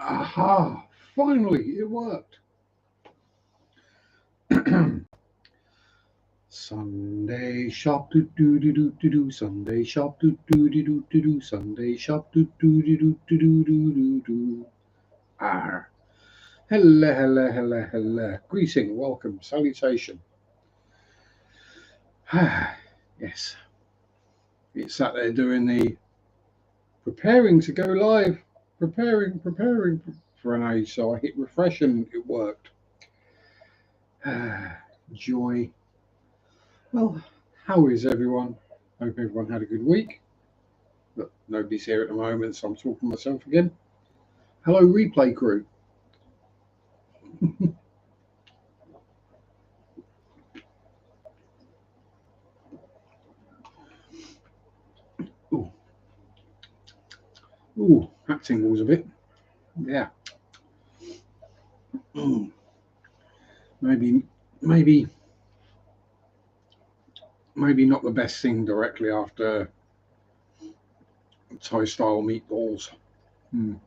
Aha! Finally, it worked. Sunday shop do do do do do do. Sunday shop do do do do do do. Sunday shop do do do do do do do do do. Ah, hello, hello, hello, hello. Greeting, welcome, salutation. Ah, yes, it's sat there doing the preparing to go live, preparing for an age. So I hit refresh and it worked. Ah, joy. Well, how is everyone? Hope everyone had a good week. But nobody's here at the moment, so I'm talking to myself again. Hello, replay crew. Ooh, ooh, that tingles a bit. Yeah. Mm. Maybe, maybe, maybe not the best thing directly after Thai style meatballs. Mm.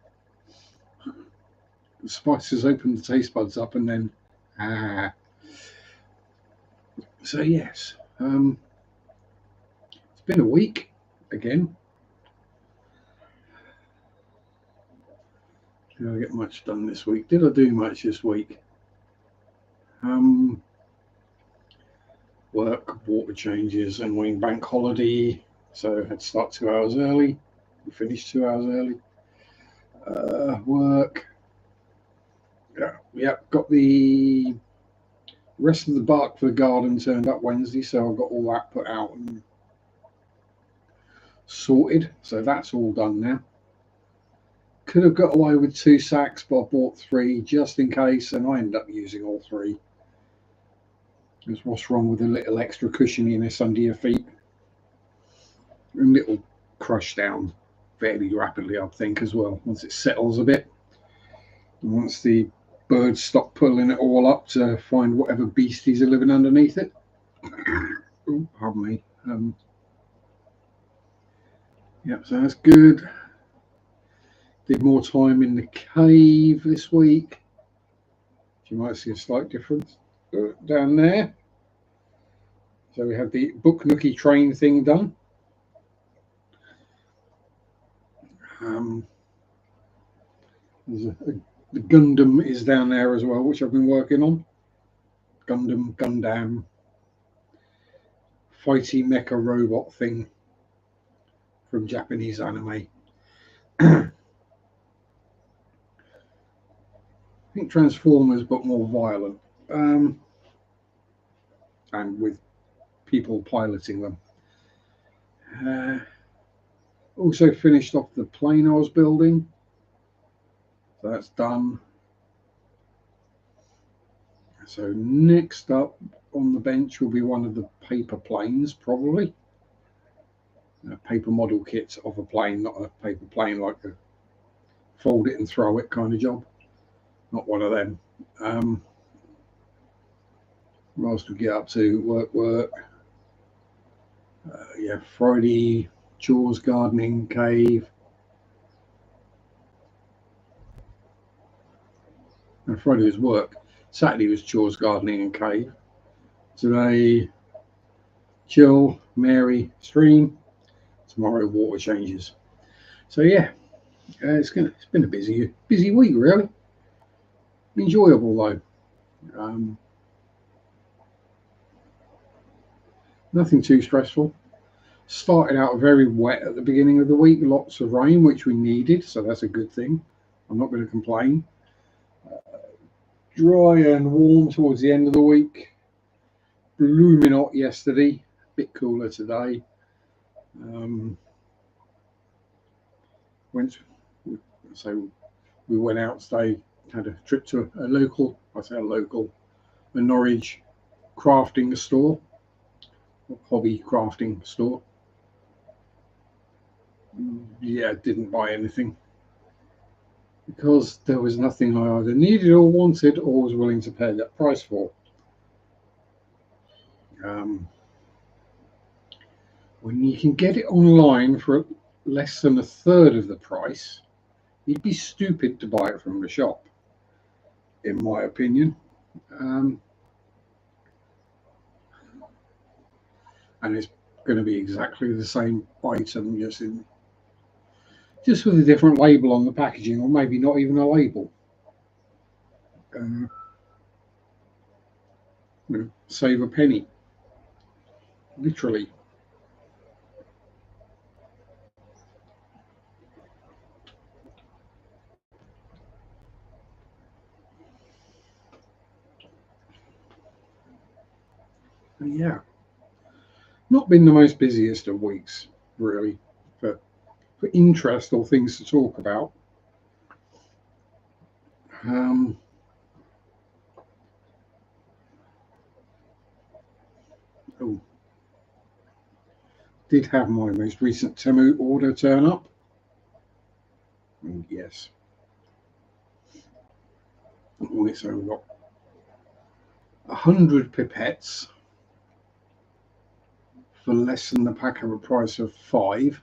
The spices open the taste buds up, and then ah. So yes, it's been a week again. Did I get much done this week? Did I do much this week? Um, Work, water changes, annoying bank holiday, so I had to start 2 hours early. We finished 2 hours early. Work. Yeah, got the rest of the bark for the garden turned up Wednesday, so I got all that put out and sorted. So that's all done now. Could have got away with 2 sacks, but I bought 3 just in case, and I ended up using all 3. Because what's wrong with a little extra cushioniness under your feet? And it'll crush down fairly rapidly, I think, as well, once it settles a bit. And once the birds stop pulling it all up to find whatever beasties are living underneath it. Oh, pardon me. Yep, so that's good. Did more time in the cave this week. You might see a slight difference down there. So we had the book nookie train thing done. The Gundam is down there as well, which I've been working on. Gundam, fighty mecha robot thing from Japanese anime. I think Transformers, but more violent, and with people piloting them. Also finished off the plane I was building, so that's done. So next up on the bench will be one of the paper planes, probably. A paper model kit of a plane, not a paper plane like a fold it and throw it kind of job. Not one of them. What else do we get up to? Work. Yeah, Friday, chores, gardening, cave. No, Friday was work. Saturday was chores, gardening, and cave. Today, chill, Mary, stream. Tomorrow, water changes. So yeah, it's been a busy week really. Enjoyable though. Nothing too stressful. Started out very wet at the beginning of the week, lots of rain, which we needed, so that's a good thing. I'm not going to complain. Dry and warm towards the end of the week. Blooming hot yesterday, a bit cooler today. Went so we went out today, had a trip to a local, a Norwich crafting store, hobby crafting store. Yeah, didn't buy anything because there was nothing I either needed or wanted or was willing to pay that price for. When you can get it online for less than a third of the price, You'd be stupid to buy it from the shop, in my opinion. And it's going to be exactly the same item, just with a different label on the packaging, or maybe not even a label. Save a penny, literally. Yeah, not been the most busiest of weeks, really, for interest or things to talk about. Um, oh, did have my most recent Temu order turn up. And yes. So we've got 100 pipettes for less than the pack of a price of 5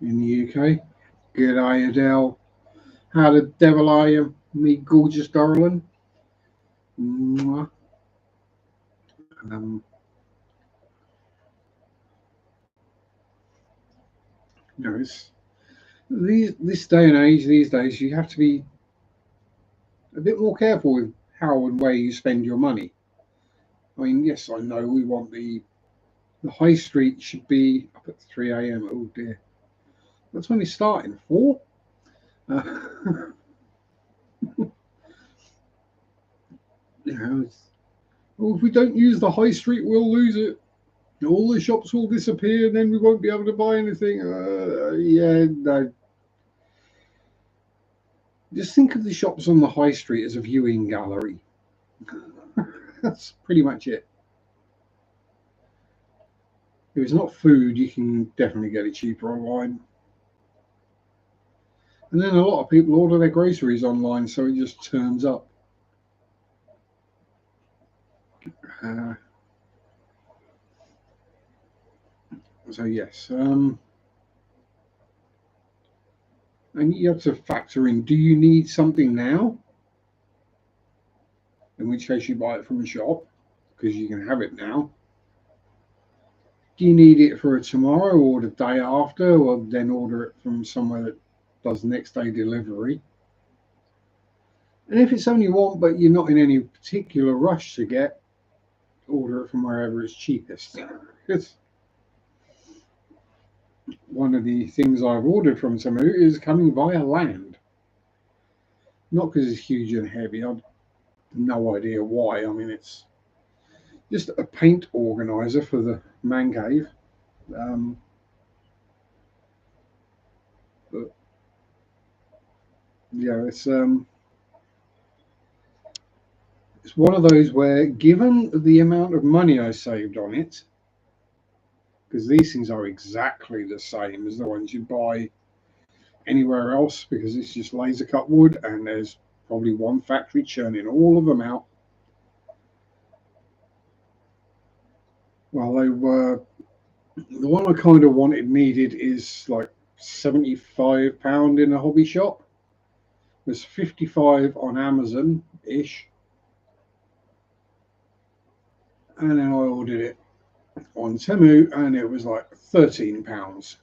in the UK. Good eye, Adele. How the devil are you, me gorgeous darling? Mwah. Um, it's this day and age, these days, you have to be a bit more careful with how and where you spend your money. I mean, yes, I know we want the high street should be up at 3 a.m. Oh dear, that's when it's starting. 4. Uh, well, if we don't use the high street, we'll lose it. All the shops will disappear, and then we won't be able to buy anything. Yeah, no. Just think of the shops on the high street as a viewing gallery. That's pretty much it. If it's not food, you can definitely get it cheaper online. And then a lot of people order their groceries online, so it just turns up. Uh, so yes, and you have to factor in: do you need something now? In which case, you buy it from a shop because you can have it now. Do you need it for tomorrow or the day after, or then order it from somewhere that does next day delivery? And if it's only one, but you're not in any particular rush to get, order it from wherever it's cheapest. It's one of the things I've ordered from Temu is coming via land. Not because it's huge and heavy. I've no idea why. I mean, it's just a paint organizer for the man cave. Um, but yeah, it's one of those where, given the amount of money I saved on it, because these things are exactly the same as the ones you buy anywhere else, because it's just laser cut wood and there's probably one factory churning all of them out. Well, they were the one I kind of needed is like £75 in a hobby shop. There's 55 on Amazon ish, and then I ordered it on Temu, and it was like £13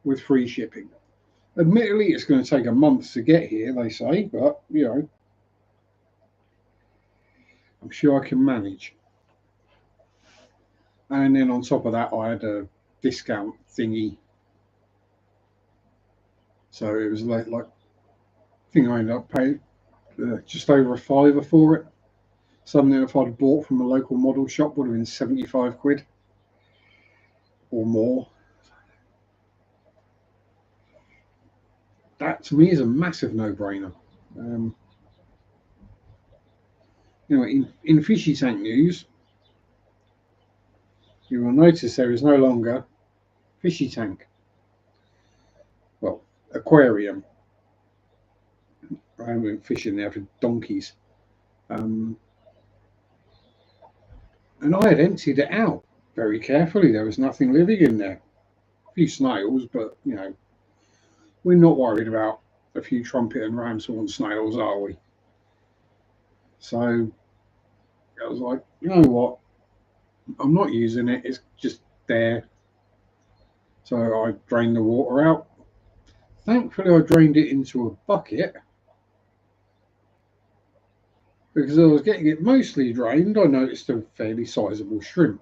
with free shipping. Admittedly, it's going to take a month to get here, they say, but I'm sure I can manage. And then on top of that, I had a discount thingy, so it was like I think I ended up paying just over a fiver for it. Something if I'd bought from a local model shop would have been 75 quid or more. That to me is a massive no-brainer. In fishy tank news, you will notice there is no longer fishy tank. Well, aquarium. I haven't been fishing there for donkeys. And I had emptied it out very carefully. There was nothing living in there. few snails, but you know, we're not worried about a few trumpet and ramshorn snails, are we? So I was like, you know what? I'm not using it. It's just there. So I drained the water out. Thankfully, I drained it into a bucket because I was getting it mostly drained. I noticed a fairly sizable shrimp.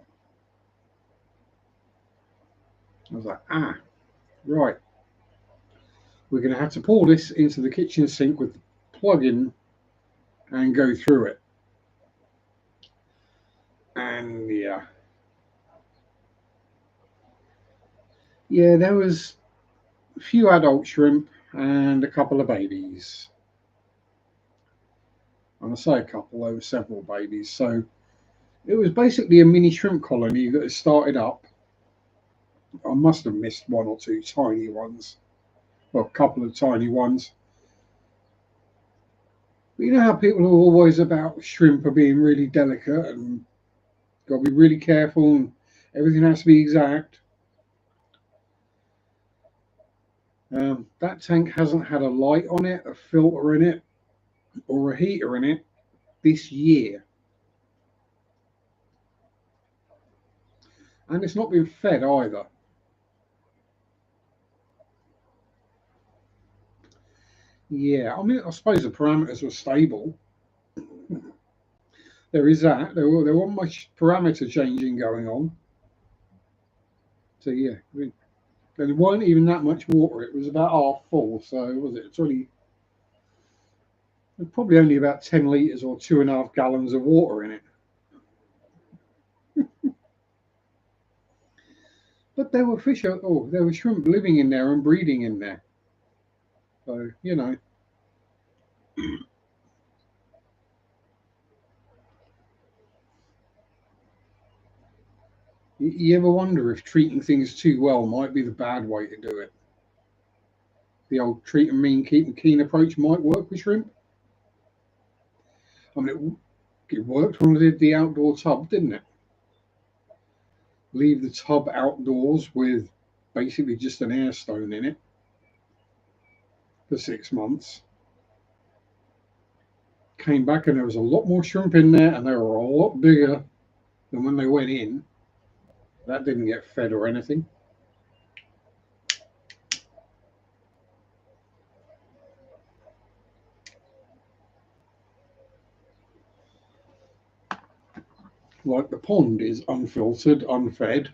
I was like, right. We're going to have to pour this into the kitchen sink with the plug in and go through it. And yeah, there was a few adult shrimp and a couple of babies. And I say a couple, there were several babies. So it was basically a mini shrimp colony that had started up. I must have missed one or two tiny ones, or a couple of tiny ones. But you know how people are always about shrimp are being really delicate and got to be really careful and everything has to be exact. That tank hasn't had a light on it, a filter in it, or a heater in it this year. And it's not been fed either. Yeah, I mean, I suppose the parameters were stable. There is that. There wasn't much parameter changing going on. So yeah, I mean, there weren't even that much water. It was about half full. So was it 20? There's probably only about 10 litres or 2.5 gallons of water in it. But there were fish. Oh, there were shrimp living in there and breeding in there. So you know, you ever wonder if treating things too well might be the bad way to do it? The old treat and mean, keep and keen approach might work with shrimp. I mean, it worked when I did the outdoor tub, didn't it? Leave the tub outdoors with basically just an air stone in it for 6 months. Came back and there was a lot more shrimp in there and they were a lot bigger than when they went in. That didn't get fed or anything. Like the pond is unfiltered, unfed.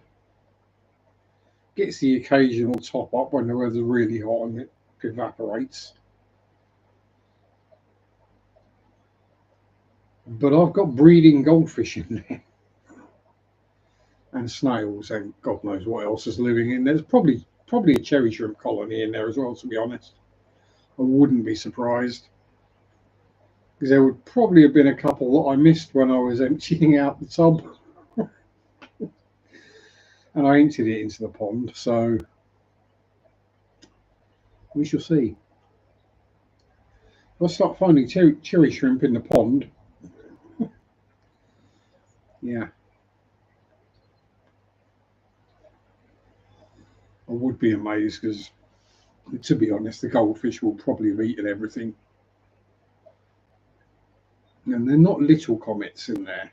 Gets the occasional top up when the weather's really hot and it evaporates. But I've got breeding goldfish in there and snails and God knows what else is living in there. There's probably a cherry shrimp colony in there as well, to be honest. I wouldn't be surprised. Because there would probably have been a couple that I missed when I was emptying out the tub. And I emptied it into the pond, so we shall see. If I start finding cherry shrimp in the pond, yeah, I would be amazed because, to be honest, the goldfish will probably have eaten everything. And they're not little comets in there.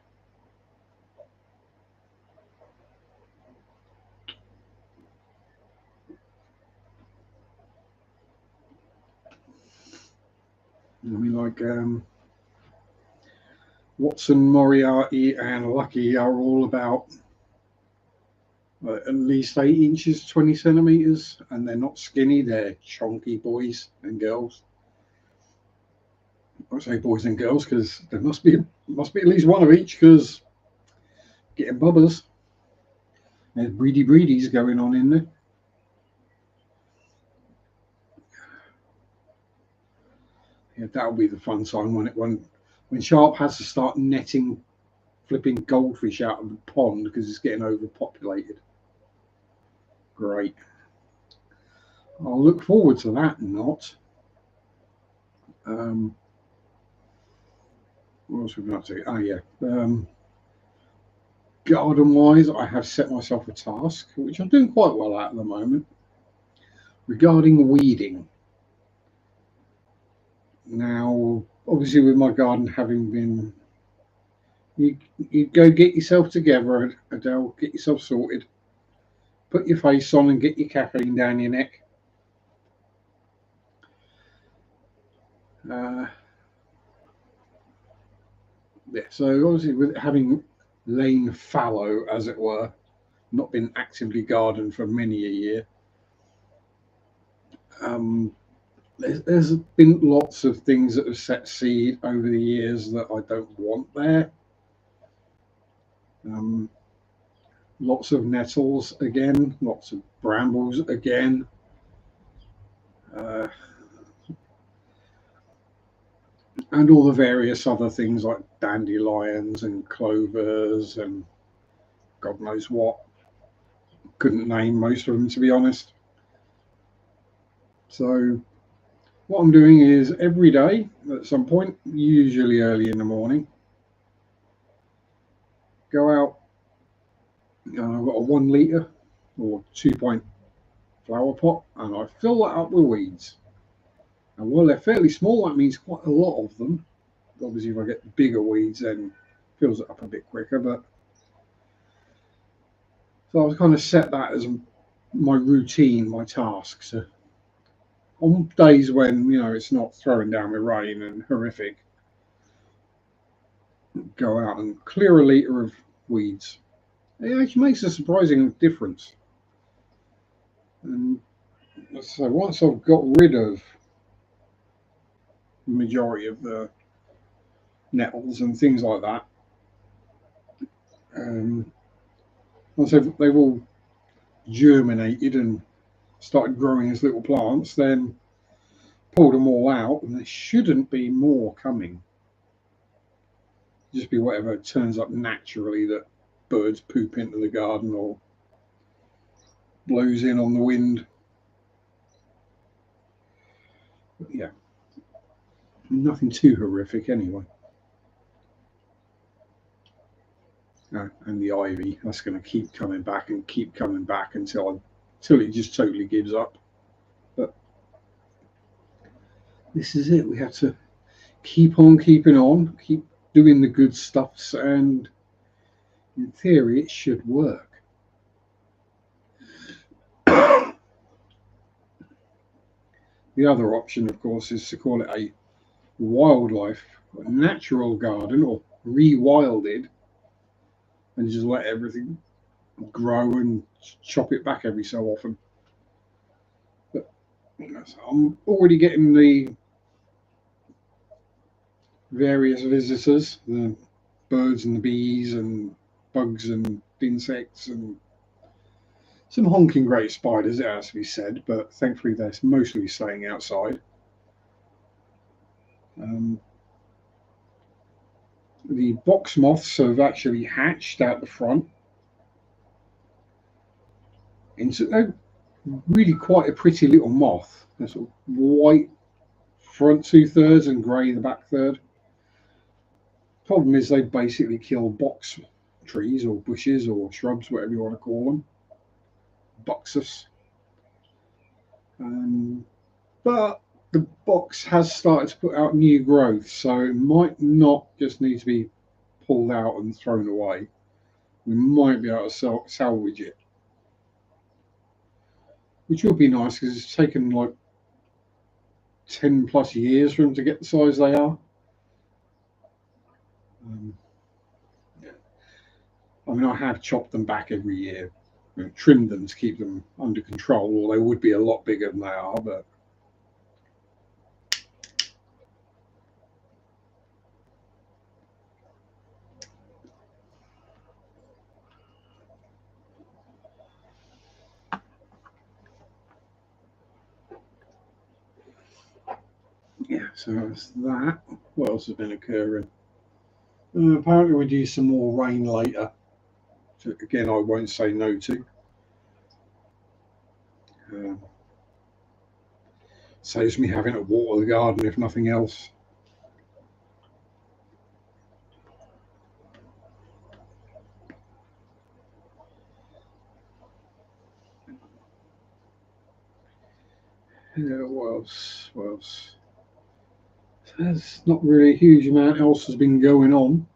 I mean, like Watson, Moriarty, and Lucky are all about at least 8 inches, 20 centimeters, and they're not skinny, they're chunky boys and girls. I say boys and girls because there must be at least one of each because getting bubbers. There's breedies going on in there. Yeah, that'll be the fun time when Sharpe has to start netting flipping goldfish out of the pond because it's getting overpopulated. Great. I'll look forward to that. Not. What else have we got to? Oh yeah. Garden wise, I have set myself a task, which I'm doing quite well at the moment, regarding weeding. Now, obviously, with my garden having been, you go get yourself together, Adele, get yourself sorted, put your face on, and get your caffeine down your neck. Uh, yeah, so obviously, with having lain fallow, as it were, not been actively gardened for many a year, um, there's been lots of things that have set seed over the years that I don't want there. Um, Lots of nettles again, lots of brambles again. Uh, and all the various other things like dandelions and clovers and God knows what. Couldn't name most of them, to be honest. So, what I'm doing is every day at some point, usually early in the morning, go out. I've got a 1 litre or 2 pint flower pot, and I fill that up with weeds. And while they're fairly small, that means quite a lot of them. Obviously, if I get bigger weeds, then it fills it up a bit quicker. But so I've kind of set that as my routine, my task. So on days when it's not throwing down with rain and horrific, go out and clear a litre of weeds. It actually makes a surprising difference. And so once I've got rid of the majority of the nettles and things like that, once they've all germinated and started growing as little plants, then pulled them all out, and there shouldn't be more coming. Just be whatever turns up naturally that birds poop into the garden or blows in on the wind. But yeah, nothing too horrific anyway. And the ivy, that's going to keep coming back and keep coming back until it just totally gives up. But this is it. We have to keep on keeping on, keep doing the good stuffs, and in theory, it should work. The other option, of course, is to call it a wildlife, natural garden, or rewilded, and just let everything grow and chop it back every so often. But I'm already getting the various visitors, the birds and the bees and bugs and insects and some honking great spiders, it has to be said, but thankfully they're mostly staying outside. The box moths have actually hatched out the front into really quite a pretty little moth. They're sort of white front 2/3 and grey the back third. Problem is they basically kill box trees or bushes or shrubs, whatever you want to call them. Buxus. But the box has started to put out new growth, so it might not just need to be pulled out and thrown away. We might be able to salvage it, which would be nice because it's taken like 10 plus years for them to get the size they are. Yeah. I mean, I have chopped them back every year, trimmed them to keep them under control, or they would be a lot bigger than they are, but yeah, so that's that. What else has been occurring? Apparently, we're due some more rain later. So again, I won't say no to. Um, Saves me having to water the garden if nothing else. Yeah, what else? What else? There's not really a huge amount else has been going on.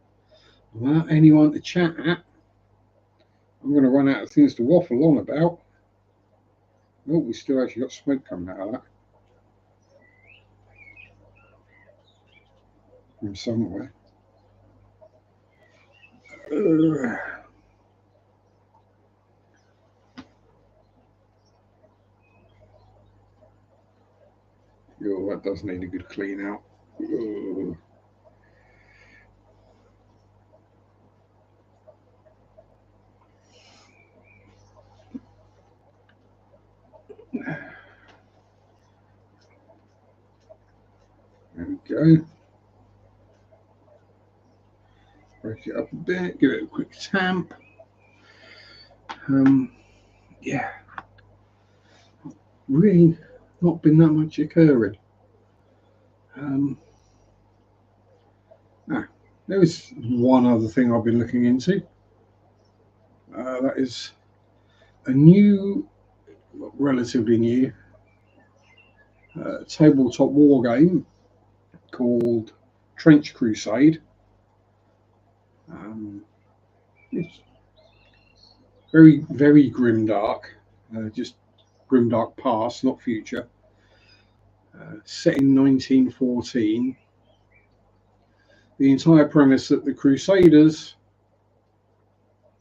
Without anyone to chat at, I'm going to run out of things to waffle on about. Oh, we still actually got smoke coming out of that from somewhere. Ugh. Oh, that does need a good clean out. Ugh. There we go. Break it up a bit, give it a quick tamp. Yeah, really not been that much occurring. Ah, there is one other thing I've been looking into. That is a new, relatively new, tabletop war game called Trench Crusade. It's very, very grimdark, just grimdark past, not future. Set in 1914. The entire premise that the Crusaders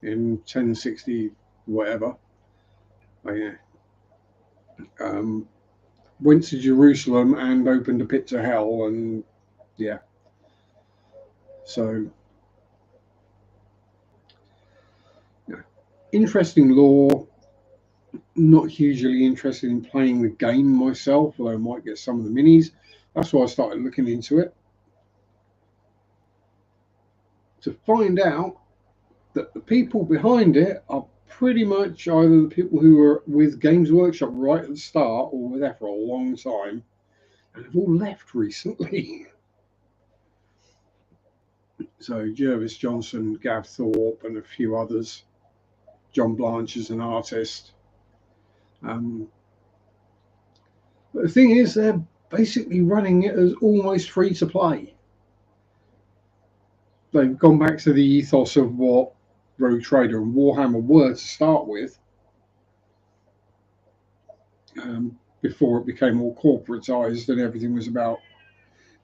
in 1060 whatever, um, went to Jerusalem and opened a pit to hell, and yeah, so yeah. Interesting lore. Not hugely interested in playing the game myself, although I might get some of the minis. That's why I started looking into it, to find out that the people behind it are pretty much either the people who were with Games Workshop right at the start or were there for a long time and have all left recently. So Jervis Johnson, Gav Thorpe, and a few others. John Blanche is an artist. Um, but the thing is, they're basically running it as almost free to play. They've gone back to the ethos of what Rogue Trader and Warhammer were to start with, before it became more corporatized and everything was about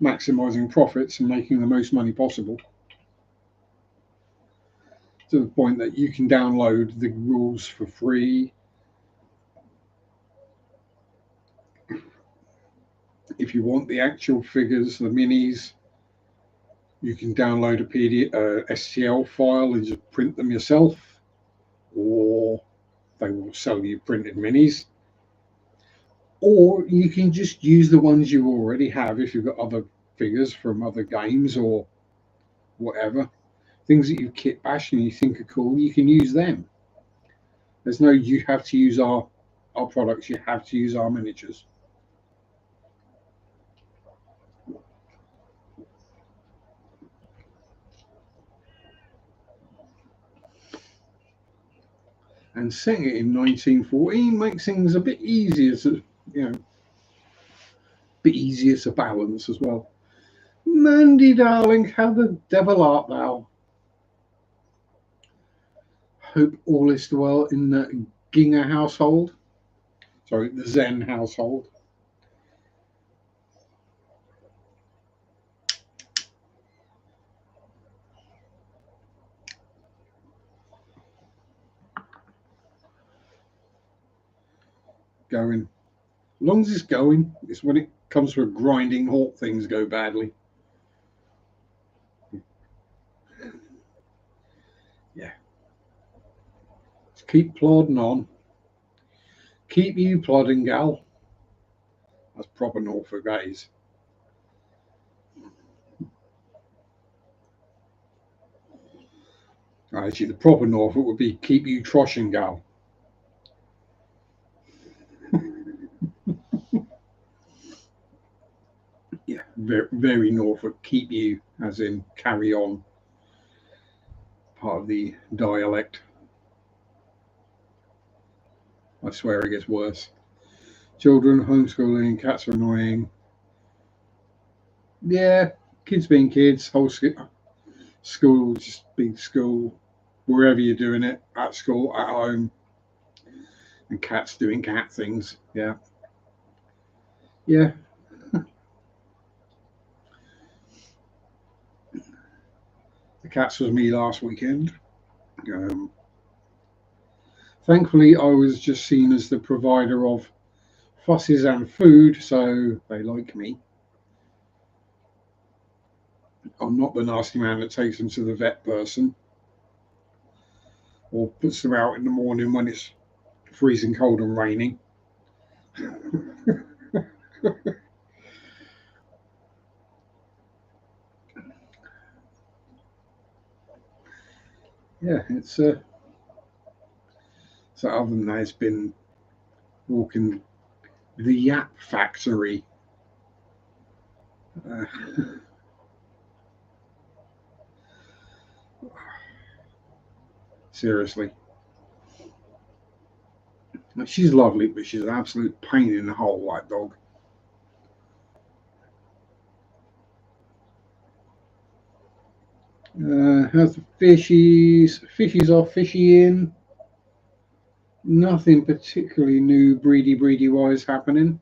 maximizing profits and making the most money possible, to the point that you can download the rules for free. If you want the actual figures, the minis, you can download a PDF, STL file and just print them yourself, or they will sell you printed minis. Or you can just use the ones you already have if you've got other figures from other games or whatever. Things that you kit bash and you think are cool, you can use them. There's no you have to use our products, you have to use our miniatures. And setting it in 1914 makes things a bit easier to, bit easier to balance as well. Mandy, darling, how the devil art thou? Hope all is well in the Ginger household. Sorry, the Zen household. Going. As long as it's going, it's when it comes to a grinding halt things go badly. Yeah. Just keep plodding on. Keep you plodding, gal. That's proper Norfolk gaze. Actually, the proper Norfolk would be keep you troshing, gal. Yeah, very, very Norfolk. Keep you, as in carry on. Part of the dialect. I swear it gets worse. Children, homeschooling, cats are annoying. Yeah, kids being kids, whole school just being school, wherever you're doing it, at school, at home, and cats doing cat things. Yeah. Yeah. The cats was me last weekend. Um, Thankfully, I was just seen as the provider of fusses and food, so they like me. I'm not the nasty man that takes them to the vet person or puts them out in the morning when it's freezing cold and raining. Yeah, it's so other than that, it's been walking the Yap Factory. Uh, Seriously, she's lovely, but she's an absolute pain in the hole, that dog. How's the fishies? Fishies are fishying. Nothing particularly new breedy wise happening.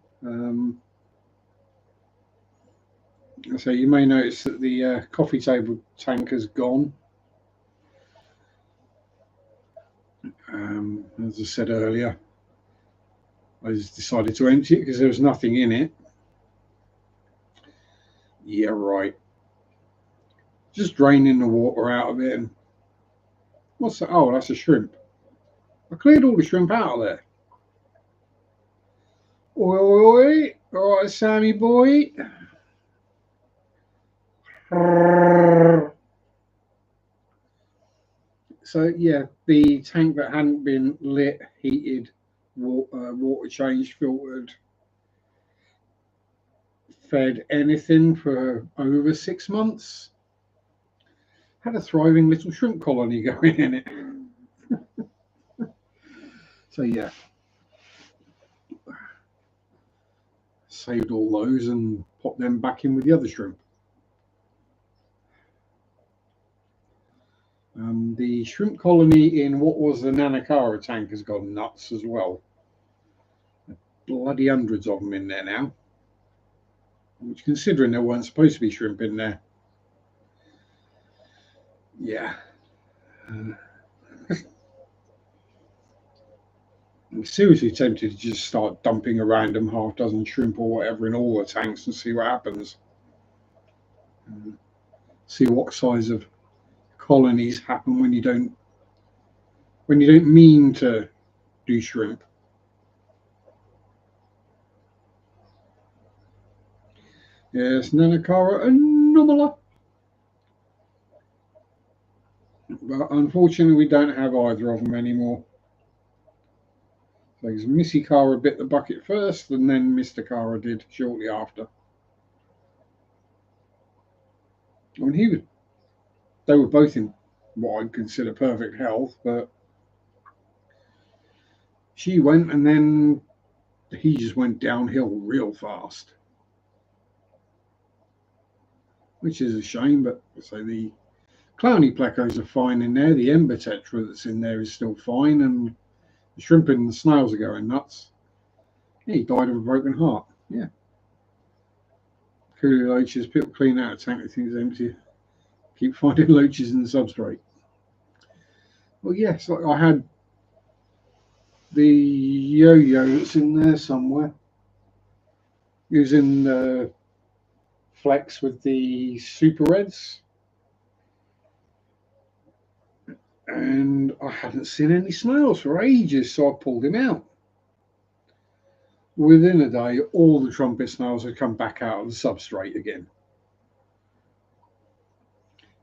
So you may notice that the coffee table tank has gone. As I said earlier, I just decided to empty it because there was nothing in it. Yeah, right. Just draining the water out of it. And what's that? Oh, that's a shrimp. I cleared all the shrimp out of there. Oi, oi, oi. All right, Sammy boy. So yeah, the tank that hadn't been lit, heated, water changed, filtered, fed anything for over 6 months. Had a thriving little shrimp colony going in it. So yeah, saved all those and popped them back in with the other shrimp. The shrimp colony in what was the Nanakara tank has gone nuts as well. Bloody hundreds of them in there now. Which, considering there weren't supposed to be shrimp in there, yeah. I'm seriously tempted to just start dumping a random half dozen shrimp or whatever in all the tanks and see what happens. See what size of colonies happen when you don't mean to do shrimp. Yes, Nanakara anomala. But unfortunately, we don't have either of them anymore. So Missy Cara bit the bucket first, and then Mr. Cara did shortly after. I mean, they were both in what I'd consider perfect health, but she went, and then he just went downhill real fast, which is a shame. But so the clowny plecos are fine in there. The ember tetra that's in there is still fine, and the shrimp and the snails are going nuts. Yeah, he died of a broken heart. Yeah. Coolie loaches, people clean out a tank, they think it's empty. Keep finding loaches in the substrate. Well, yes, like I had the yo-yo that's in there somewhere. Using the flex with the super reds, and I hadn't seen any snails for ages, so I pulled him out. Within a day, all the trumpet snails had come back out of the substrate again.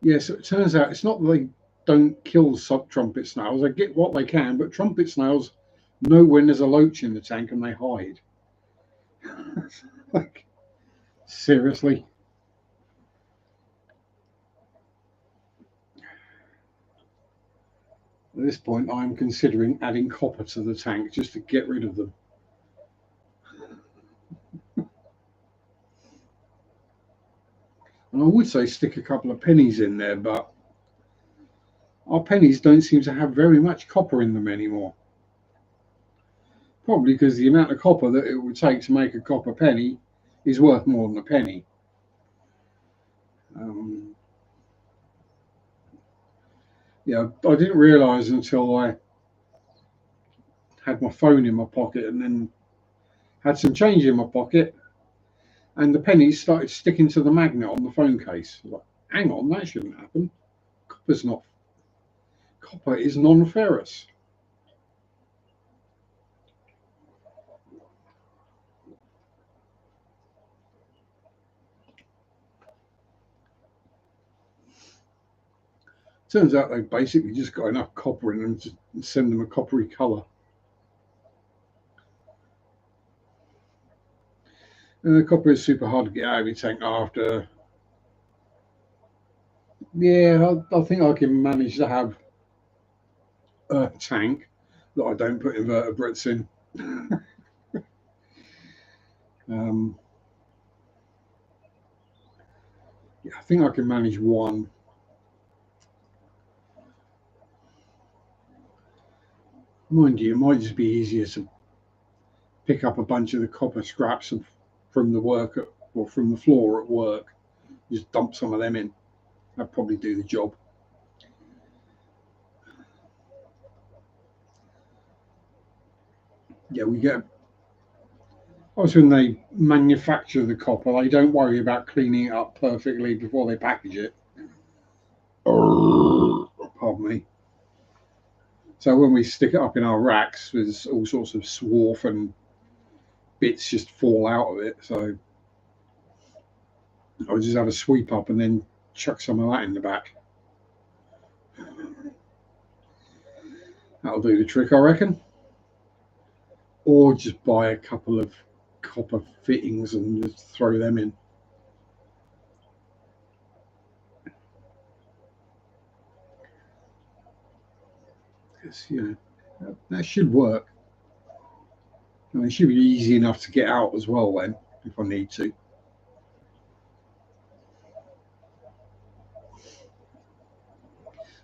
Yeah, so it turns out it's not that they don't kill trumpet snails; they get what they can, but trumpet snails know when there's a loach in the tank and they hide. Like, seriously. At this point, I'm considering adding copper to the tank just to get rid of them. And I would say stick a couple of pennies in there, but our pennies don't seem to have very much copper in them anymore. Probably because the amount of copper that it would take to make a copper penny is worth more than a penny. Yeah, I didn't realise until I had my phone in my pocket and then had some change in my pocket, and the pennies started sticking to the magnet on the phone case. Like, hang on, that shouldn't happen. Copper's not. Copper is non-ferrous. Turns out they've basically just got enough copper in them to send them a coppery colour. Copper is super hard to get out of your tank after. Yeah, I think I can manage to have a tank that I don't put invertebrates in. Yeah, I think I can manage one. Mind you, it might just be easier to pick up a bunch of the copper scraps from the work or from the floor at work. Just dump some of them in. That'd probably do the job. Yeah, we get. Also, when they manufacture the copper, they don't worry about cleaning it up perfectly before they package it. Pardon me. So when we stick it up in our racks, there's all sorts of swarf and bits just fall out of it. So I'll just have a sweep up and then chuck some of that in the back. That'll do the trick, I reckon. Or just buy a couple of copper fittings and just throw them in. Because, that should work. I mean, it should be easy enough to get out as well then, if I need to.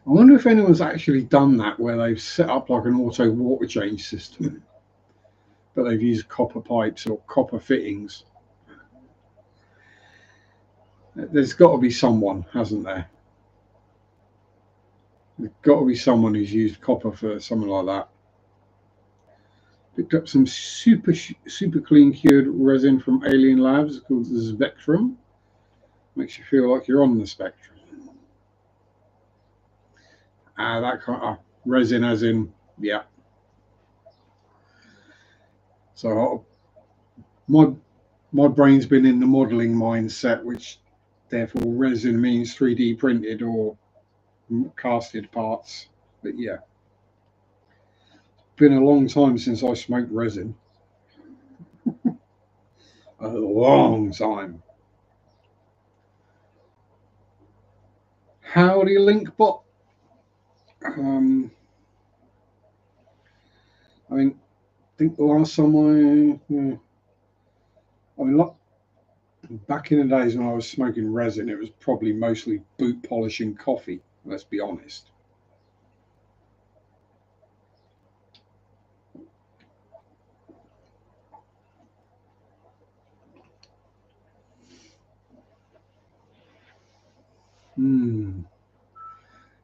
I wonder if anyone's actually done that where they've set up like an auto water change system, but they've used copper pipes or copper fittings. There's got to be someone, hasn't there? There's got to be someone who's used copper for something like that. Picked up some super clean cured resin from Alien Labs called the Spectrum. Makes you feel like you're on the spectrum. That kind of resin, as in, yeah. So my brain's been in the modelling mindset, which therefore resin means 3D printed or casted parts. But yeah, been a long time since I smoked resin. A long time. Howdy, Linkbot. I mean, I think the last time I mean, back in the days when I was smoking resin, it was probably mostly boot polishing coffee. Let's be honest.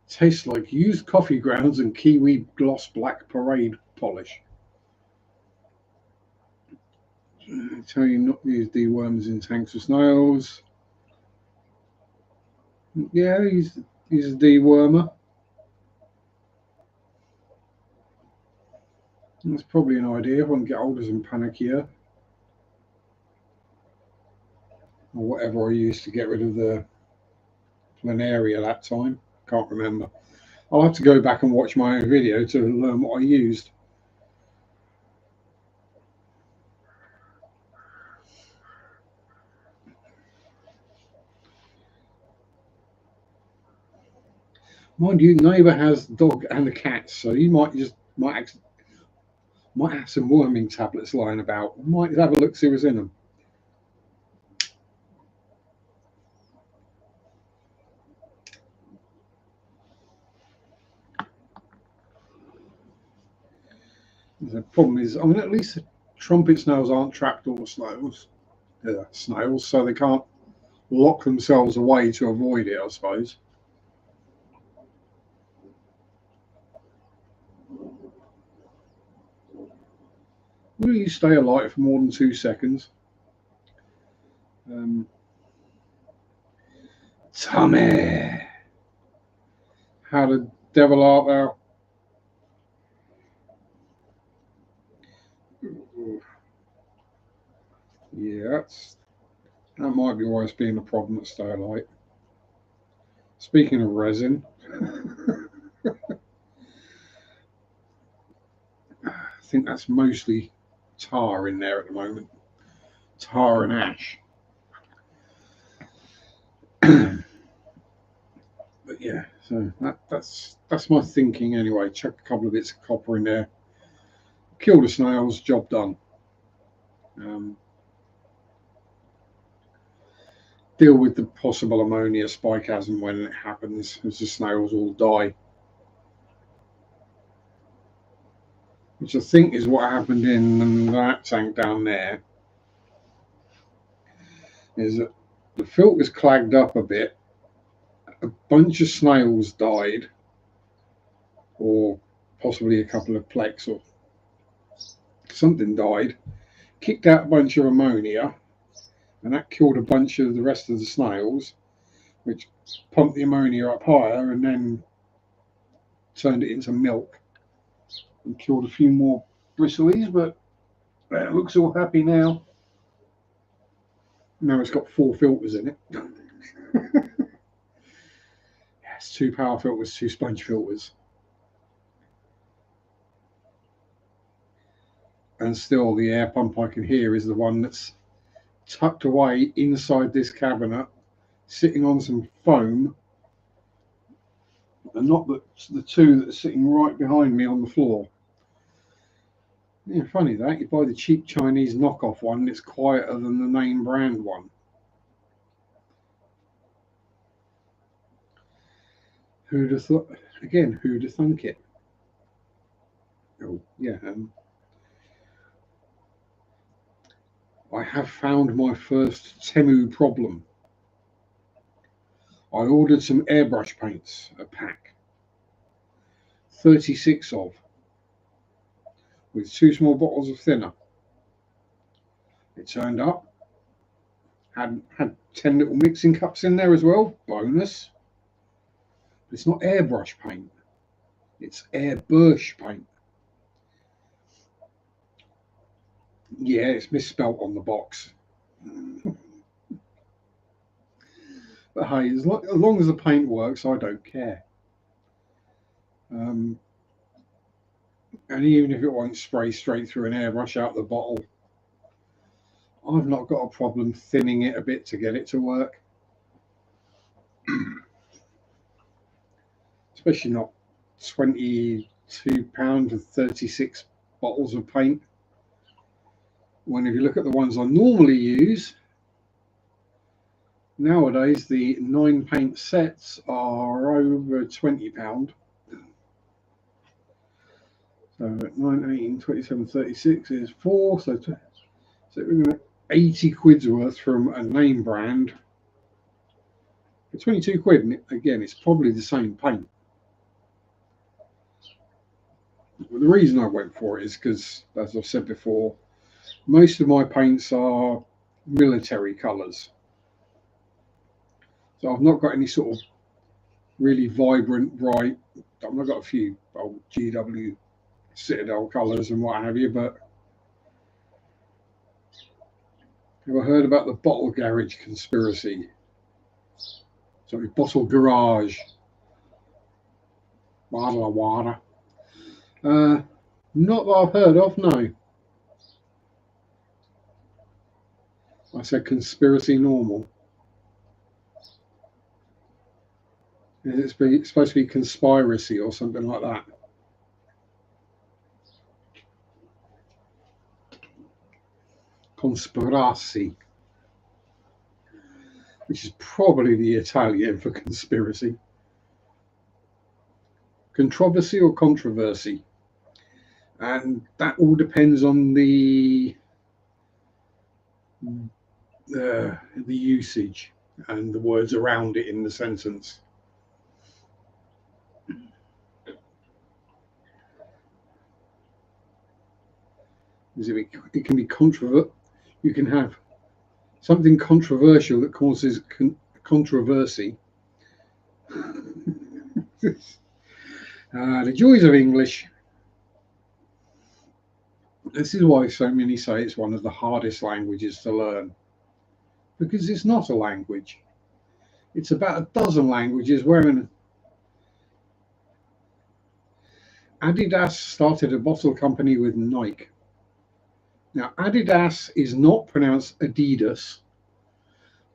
Tastes like used coffee grounds and kiwi gloss black parade polish. Tell you not to use dewormers in tanks or snails. Yeah, he's a dewormer. That's probably an idea. If I can get hold of some Panakia or whatever I used to get rid of the planaria that time. Can't remember. I'll have to go back and watch my own video to learn what I used. Mind you, neighbour has a dog and a cat, so you might have some worming tablets lying about. Might have a look see what's in them. Problem is, I mean, at least the trumpet snails aren't trapdoor snails, so they can't lock themselves away to avoid it, I suppose. Will you stay alight for more than 2 seconds? Tommy, how the devil art thou? Yeah, that might be why it's been a problem at Stay Alight. Speaking of resin, I think that's mostly tar in there at the moment. Tar and ash. But yeah, so that's my thinking anyway. Chuck a couple of bits of copper in there, kill the snails, job done. Deal with the possible ammonia spike as and when it happens, as the snails all die. Which I think is what happened in that tank down there. Is that the filter's clagged up a bit. A bunch of snails died, or possibly a couple of plex or something died. Kicked out a bunch of ammonia, and that killed a bunch of the rest of the snails, which pumped the ammonia up higher and then turned it into milk and killed a few more bristlies, but it looks all happy now. Now it's got 4 filters in it. Yes, 2 power filters, 2 sponge filters. And still the air pump I can hear is the one that's tucked away inside this cabinet, sitting on some foam, and not the 2 that are sitting right behind me on the floor. Yeah, funny that. You buy the cheap Chinese knockoff one, and it's quieter than the name brand one. Who'd have thought? Again, who'd have thunk it? Oh, yeah. I have found my first Temu problem. I ordered some airbrush paints, a pack, 36 of, with 2 small bottles of thinner. It turned up, had 10 little mixing cups in there as well, bonus. But it's not airbrush paint, it's airbrush paint. Yeah, it's misspelt on the box. But hey, as long as the paint works, I don't care. And even if it won't spray straight through an airbrush out the bottle, I've not got a problem thinning it a bit to get it to work. Especially not £22 for 36 bottles of paint. When if you look at the ones I normally use, nowadays the 9 paint sets are over £20. So 9, 18, 27, 36 is 4. So we're going to 80 quid's worth from a name brand for 22 quid. And again, it's probably the same paint. Well, the reason I went for it is because, as I've said before, most of my paints are military colours. So I've not got any sort of really vibrant, bright. I've not got a few old GW Citadel colours and what have you, but have I heard about the bottle garage conspiracy? Sorry, bottle garage. Wada wada. Not that I've heard of, no. I said conspiracy normal. Is it supposed to be conspiracy or something like that? Conspiracy, which is probably the Italian for conspiracy. Controversy or controversy? and that all depends on the usage and the words around it in the sentence. It can be controversial. You can have something controversial that causes controversy. The joys of English. This is why so many say it's one of the hardest languages to learn, because it's not a language. It's about a dozen languages wherein Adidas started a bottle company with Nike. Now, Adidas is not pronounced Adidas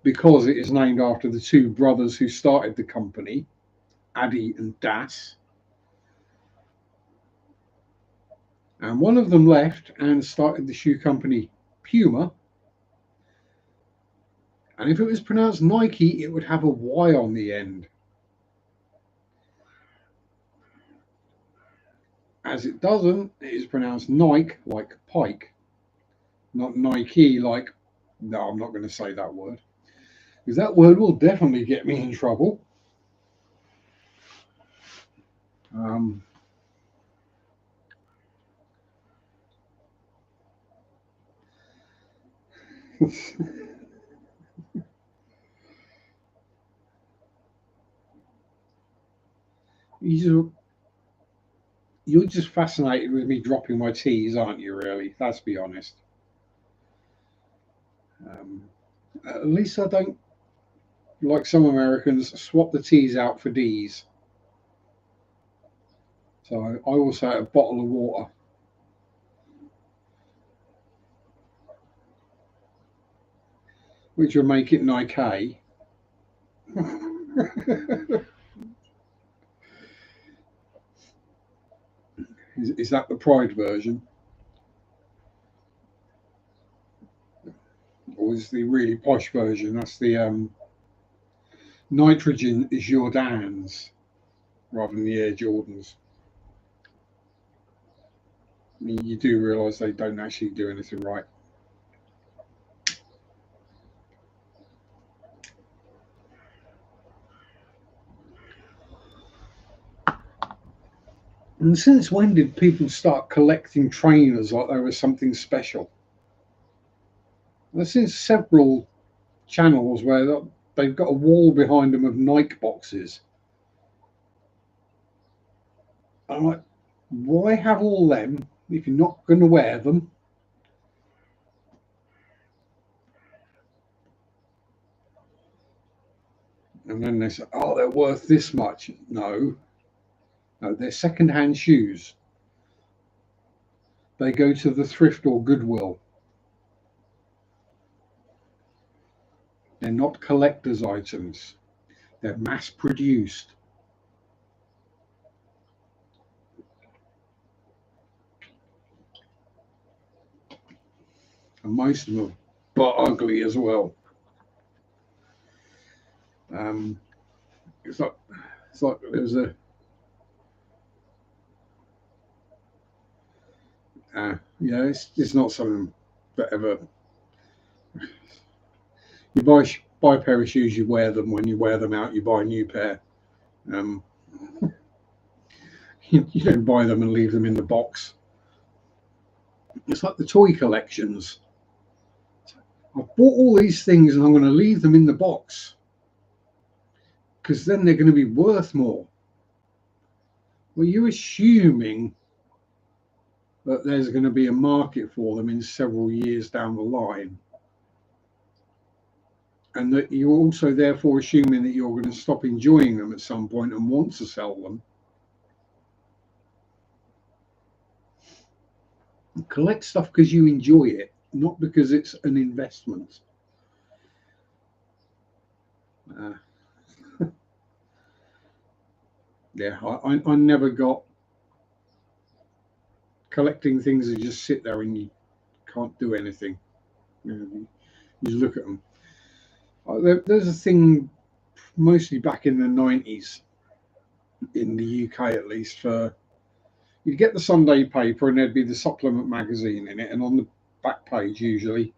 because it is named after the two brothers who started the company, Adi and Das. And one of them left and started the shoe company Puma. And if it was pronounced Nike, it would have a Y on the end. As it doesn't, it is pronounced Nike, like Pike, not Nike, like, no, I'm not going to say that word, because that word will definitely get me in trouble. You're just fascinated with me dropping my T's, aren't you, really? Let's be honest. At least I don't, like some Americans, swap the T's out for D's. So I will say a bottle of water. Which will make it Nike. Is that the Pride version? Or is the really posh version? That's the Nitrogen is Jordan's rather than the Air Jordans. I mean, you do realise they don't actually do anything right. And since when did people start collecting trainers like they were something special? There's since several channels where they've got a wall behind them of Nike boxes. I'm like, why have all them if you're not going to wear them? And then they say, oh, they're worth this much. No, they're second-hand shoes. They go to the thrift or Goodwill. They're not collector's items. They're mass-produced. And most of them are but ugly as well. It's like there's a it's not something that ever you buy a pair of shoes, you wear them. When you wear them out, you buy a new pair. You don't buy them and leave them in the box. It's like the toy collections. I've bought all these things and I'm going to leave them in the box because then they're going to be worth more. Well, you're assuming that there's going to be a market for them in several years down the line. And that you're also therefore assuming that you're going to stop enjoying them at some point and want to sell them. Collect stuff because you enjoy it, not because it's an investment. Yeah, I never got collecting things that just sit there and you can't do anything. You just look at them. There's a thing, mostly back in the 90s, in the UK at least, for You'd get the Sunday paper and there'd be the supplement magazine in it, and on the back page usually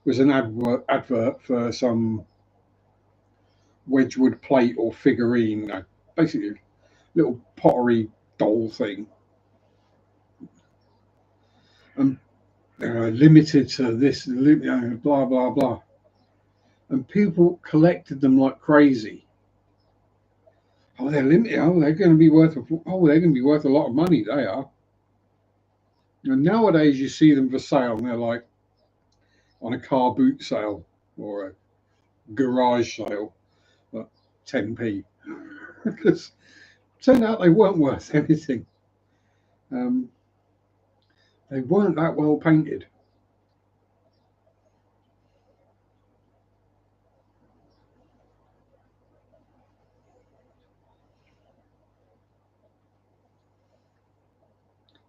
was an advert for some Wedgwood plate or figurine, basically a little pottery doll thing, and limited to this, blah blah blah, and people collected them like crazy. Oh, they're limited. Oh, they're going to be worth. Oh, they're going to be worth a lot of money. They are. And nowadays, you see them for sale, and they're like on a car boot sale or a garage sale at 10p. Because it turned out they weren't worth anything. Um, they weren't that well painted.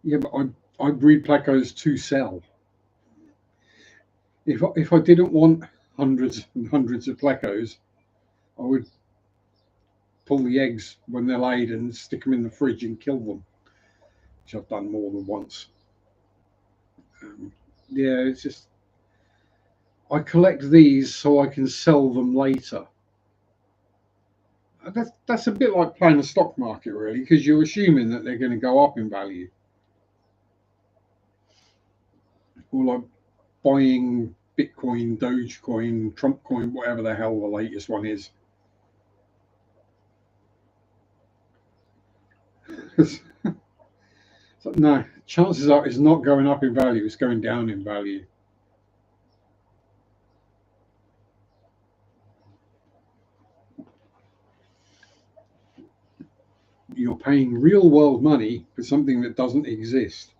Yeah, but I breed plecos to sell. If I didn't want hundreds and hundreds of plecos, I would pull the eggs when they're laid and stick them in the fridge and kill them, which I've done more than once. Yeah, it's just I collect these so I can sell them later. That's a bit like playing the stock market, really, because you're assuming that they're going to go up in value, or like buying Bitcoin, Dogecoin, Trump coin, whatever the hell the latest one is. So, no, chances are it's not going up in value, it's going down in value. You're paying real world money for something that doesn't exist,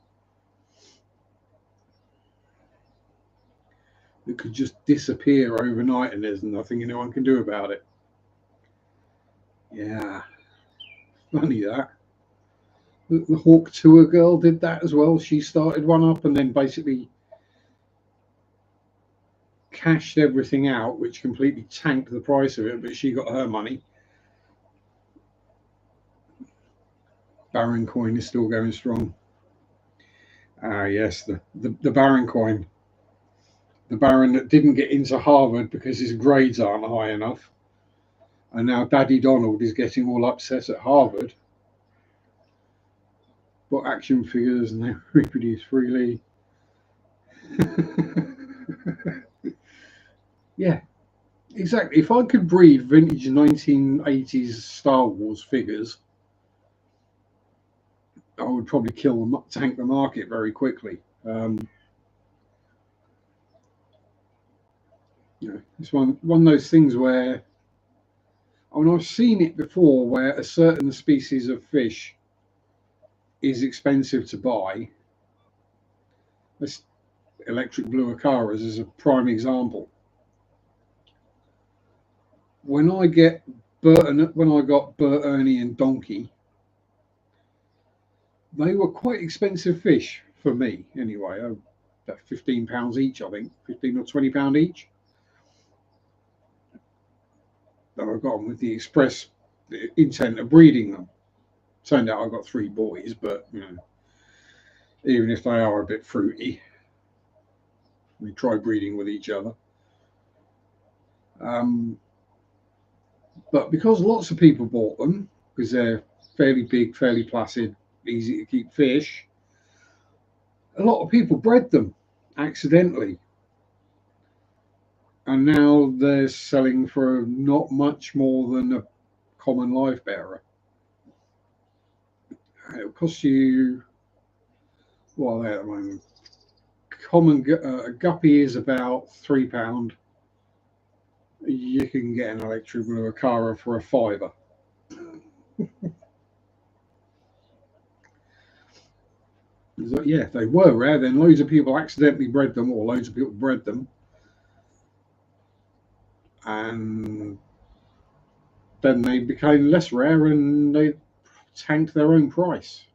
that could just disappear overnight and there's nothing anyone can do about it. Yeah, funny that. The Hawk Tour girl did that as well. She started one up and then basically cashed everything out, which completely tanked the price of it, but she got her money. Baron coin is still going strong. Ah, yes, the Baron coin. The Baron that didn't get into Harvard because his grades aren't high enough. And now Daddy Donald is getting all upset at Harvard. Got action figures and they reproduce freely. Yeah, exactly. If I could breed vintage 1980s Star Wars figures, I would probably tank the market very quickly. It's one of those things where, I mean, I've seen it before, where a certain species of fish is expensive to buy. This electric blue acaras is a prime example. When I got Bert, Ernie, and Donkey, they were quite expensive fish for me anyway. About £15 each, I think, £15 or £20 each. That I got them with the express intent of breeding them. Turned out I got 3 boys, but even if they are a bit fruity, we try breeding with each other. But because lots of people bought them, because they're fairly big, fairly placid, easy to keep fish, a lot of people bred them accidentally. And now they're selling for not much more than a common live bearer. It'll cost you, well, at the moment, common guppy is about £3. You can get an electric blue acara for a £5. Yeah, they were rare. Then loads of people accidentally bred them, or loads of people bred them, and then they became less rare, and they tanked their own price.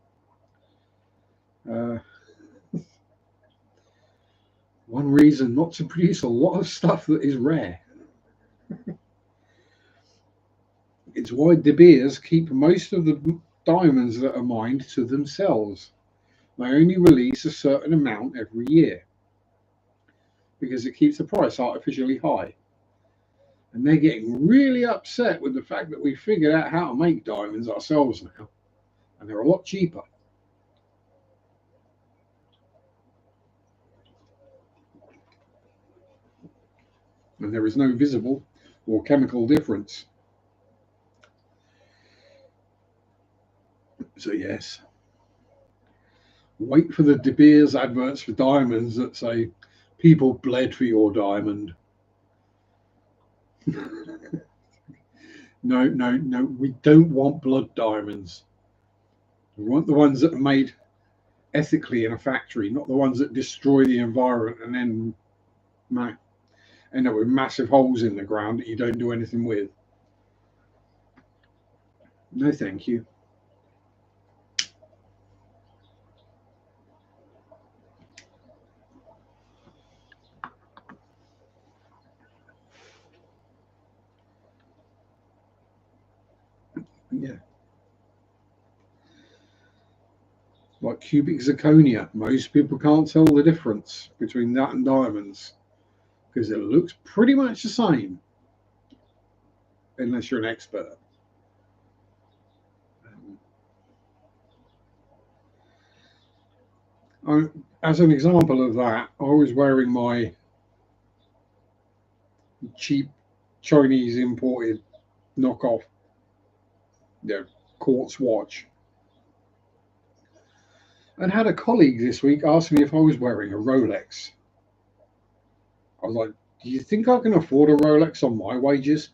One reason not to produce a lot of stuff that is rare. It's why De Beers keep most of the diamonds that are mined to themselves. They only release a certain amount every year because it keeps the price artificially high. And they're getting really upset with the fact that we figured out how to make diamonds ourselves now, and they're a lot cheaper. And there is no visible or chemical difference. So yes, wait for the De Beers adverts for diamonds that say, people bled for your diamond. No, no, no, we don't want blood diamonds. We want the ones that are made ethically in a factory, not the ones that destroy the environment and then end up with massive holes in the ground that you don't do anything with. No, thank you. Yeah. Like cubic zirconia, most people can't tell the difference between that and diamonds because it looks pretty much the same, unless you're an expert. As an example of that, I was wearing my cheap Chinese imported knockoff quartz watch, and had a colleague this week ask me if I was wearing a Rolex. I was like, do you think I can afford a Rolex on my wages?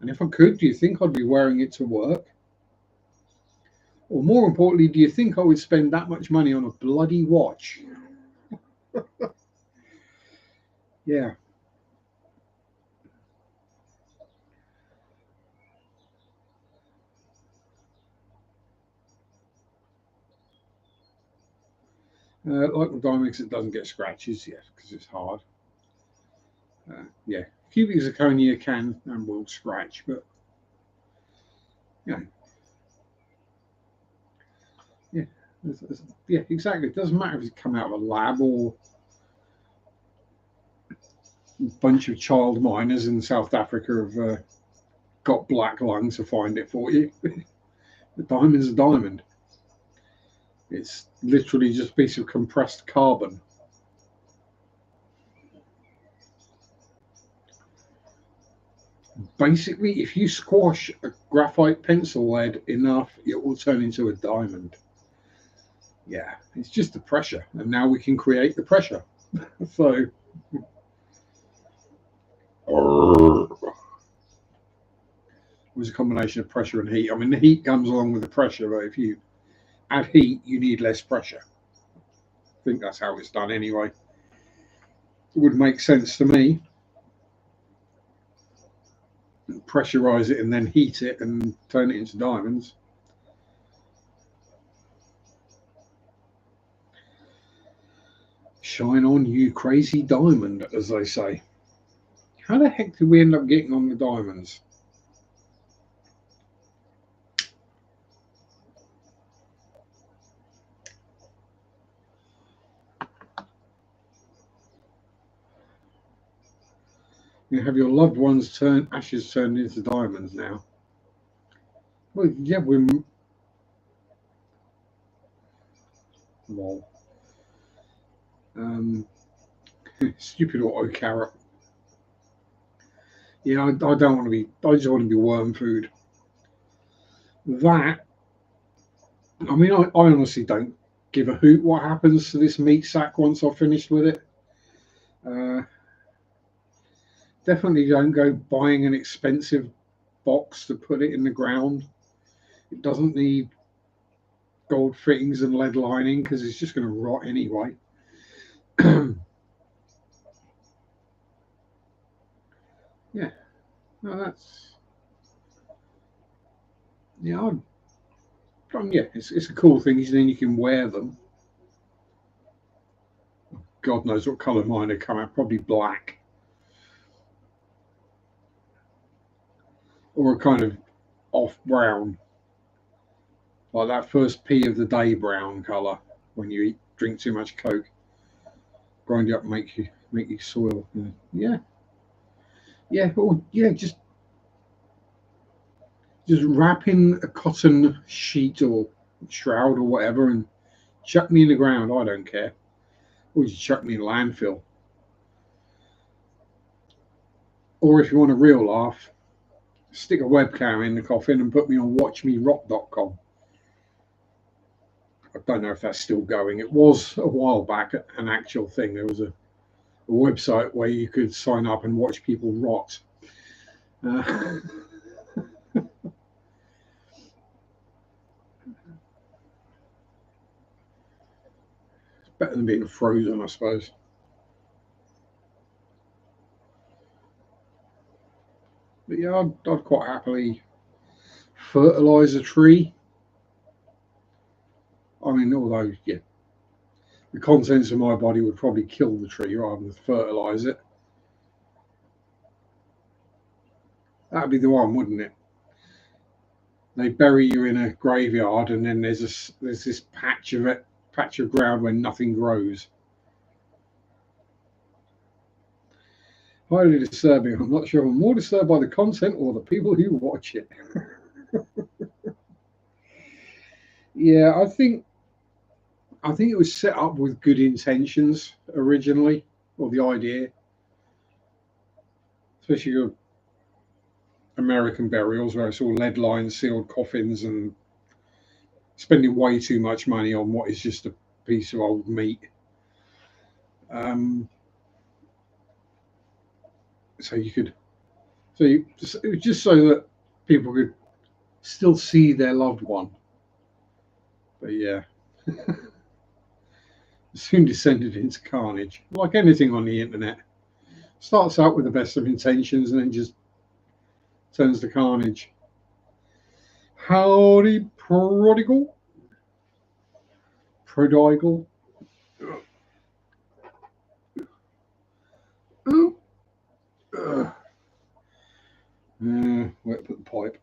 And if I could, do you think I'd be wearing it to work? Or more importantly, do you think I would spend that much money on a bloody watch? Yeah. Like with diamonds, it doesn't get scratches yet because it's hard. Yeah, cubic zirconia can and will scratch, but you know, yeah, yeah, exactly. It doesn't matter if it's come out of a lab or a bunch of child miners in South Africa have got black lungs to find it for you. The diamond's a diamond. It's literally just a piece of compressed carbon. Basically, if you squash a graphite pencil lead enough, it will turn into a diamond. Yeah, it's just the pressure, and now we can create the pressure. So, it was a combination of pressure and heat. I mean, the heat comes along with the pressure, but if you add heat, you need less pressure. I think that's how it's done anyway. It would make sense to me. Pressurize it and then heat it and turn it into diamonds. Shine on, you crazy diamond, as they say. How the heck did we end up getting on the diamonds? You have your loved ones ashes turned into diamonds now. Well, yeah, we're well. Stupid auto carrot. Yeah, I don't want to be. I just want to be worm food. That. I mean, I honestly don't give a hoot what happens to this meat sack once I've finished with it. Uh, Definitely don't go buying an expensive box to put it in the ground. It doesn't need gold fittings and lead lining because it's just going to rot anyway. Yeah, no, that's yeah. Yeah, it's a cool thing. Then you can wear them. God knows what colour mine have come out. Probably black or a kind of off brown. like that first pea of the day brown colour when you drink too much Coke. Grind it up, and make you soil. Yeah, yeah, or yeah, just wrap in a cotton sheet or shroud or whatever and chuck me in the ground. I don't care. Or just chuck me in a landfill. Or if you want a real laugh, stick a webcam in the coffin and put me on watchmerock.com. I don't know if that's still going. It was a while back an actual thing. There was a website where you could sign up and watch people rot. It's better than being frozen, I suppose. But yeah, I'd quite happily fertilise a tree. I mean, although, yeah, the contents of my body would probably kill the tree rather than fertilise it. That'd be the one, wouldn't it? They bury you in a graveyard, and then there's this patch of ground where nothing grows. Highly disturbing. I'm not sure. I'm more disturbed by the content or the people who watch it. Yeah, I think it was set up with good intentions originally, or the idea, especially your American burials where it's all lead lined, sealed coffins, and spending way too much money on what is just a piece of old meat. Um, so you could, it was just so that people could still see their loved one. But yeah, soon descended into carnage, like anything on the internet. Starts out with the best of intentions and then just turns to carnage. Howdy, prodigal. Prodigal. Oh, where to put the pipe?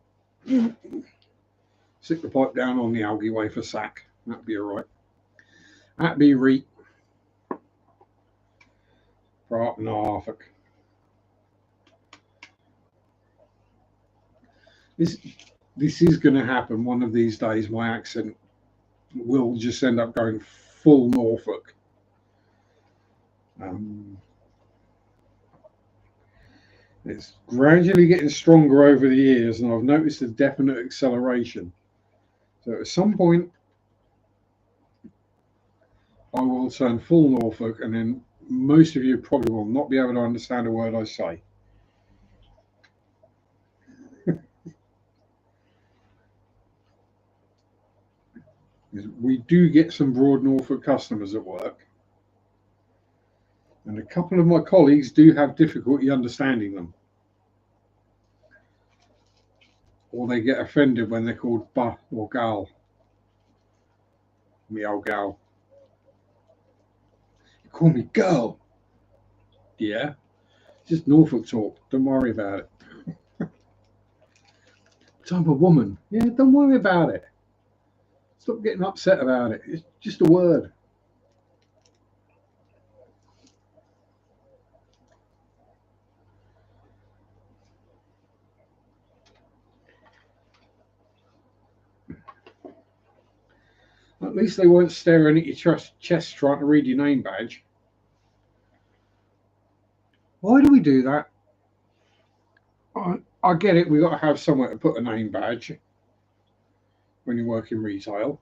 Stick the pipe down on the algae wafer sack. That'd be all right. That'd be right. Right, Norfolk. This this is going to happen one of these days. My accent will just end up going full Norfolk. Um, it's gradually getting stronger over the years, and I've noticed a definite acceleration. So at some point, I will turn full Norfolk, and then most of you probably will not be able to understand a word I say. We do get some broad Norfolk customers at work, and a couple of my colleagues do have difficulty understanding them, or they get offended when they're called ba or gal. Me old gal. You call me girl. Yeah, just Norfolk talk. Don't worry about it. I'm a woman. Yeah, don't worry about it. Stop getting upset about it. It's just a word. At least they weren't staring at your chest trying to read your name badge. Why do we do that? I get it. We got to have somewhere to put a name badge when you work in retail,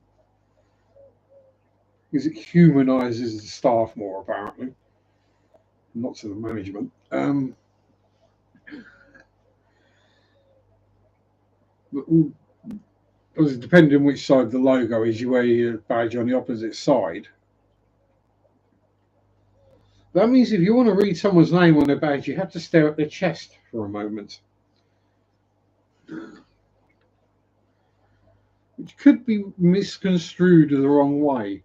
because it humanises the staff more, apparently, not to the management. But depending on which side the logo is, you wear your badge on the opposite side. That means if you want to read someone's name on their badge, you have to stare at their chest for a moment, which could be misconstrued the wrong way.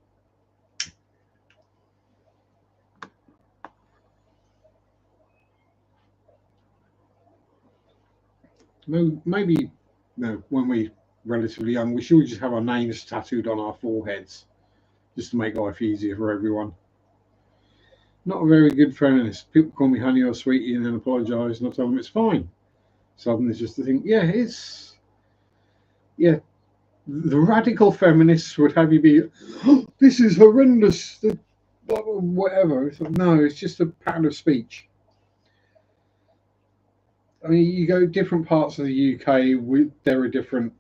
No, maybe no. When we relatively young, we should all just have our names tattooed on our foreheads, just to make life easier for everyone. Not a very good feminist. People call me honey or sweetie and then apologise, and I tell them it's fine. Suddenly it's just to think, yeah. The radical feminists would have you be, oh, this is horrendous, whatever. It's like, no, it's just a pattern of speech. I mean, you go different parts of the UK, there are different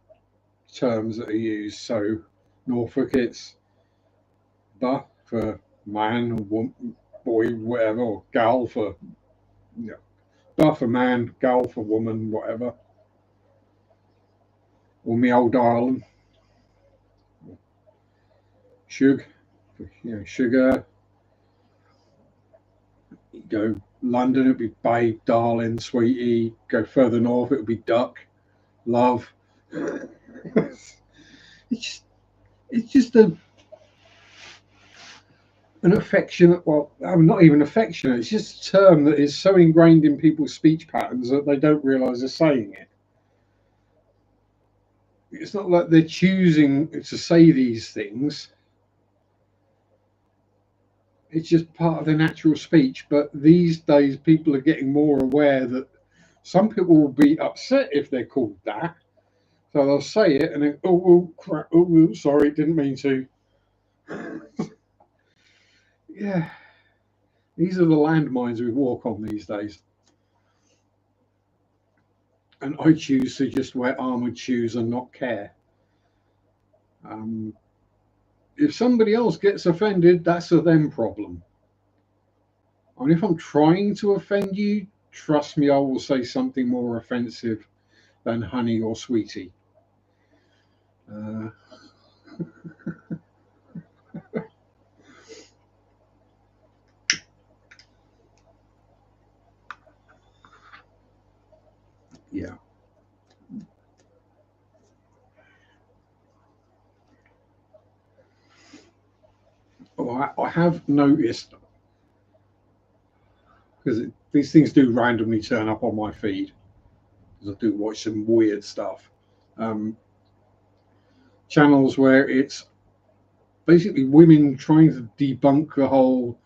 terms that are used. So, Norfolk, it's "the" for man, or woman, boy, whatever, or gal for, you know, "the" for man, gal for woman, whatever. Or me old darling, sugar, sugar. You go London, it'd be babe, darling, sweetie. Go further north, it would be duck, love. it's just, it's just an affectionate, well, not even affectionate. It's just a term that is so ingrained in people's speech patterns that they don't realise they're saying it. It's not like they're choosing to say these things. It's just part of their natural speech. But these days, people are getting more aware that some people will be upset if they're called that. So they'll say it and then, oh crap, oh, sorry, didn't mean to. Yeah, these are the landmines we walk on these days. And I choose to just wear armoured shoes and not care. If somebody else gets offended, that's a them problem. And if I'm trying to offend you, trust me, I will say something more offensive than honey or sweetie. Yeah. Oh, I have noticed, because these things do randomly turn up on my feed, because I do watch some weird stuff. Um, Channels where it's basically women trying to debunk the whole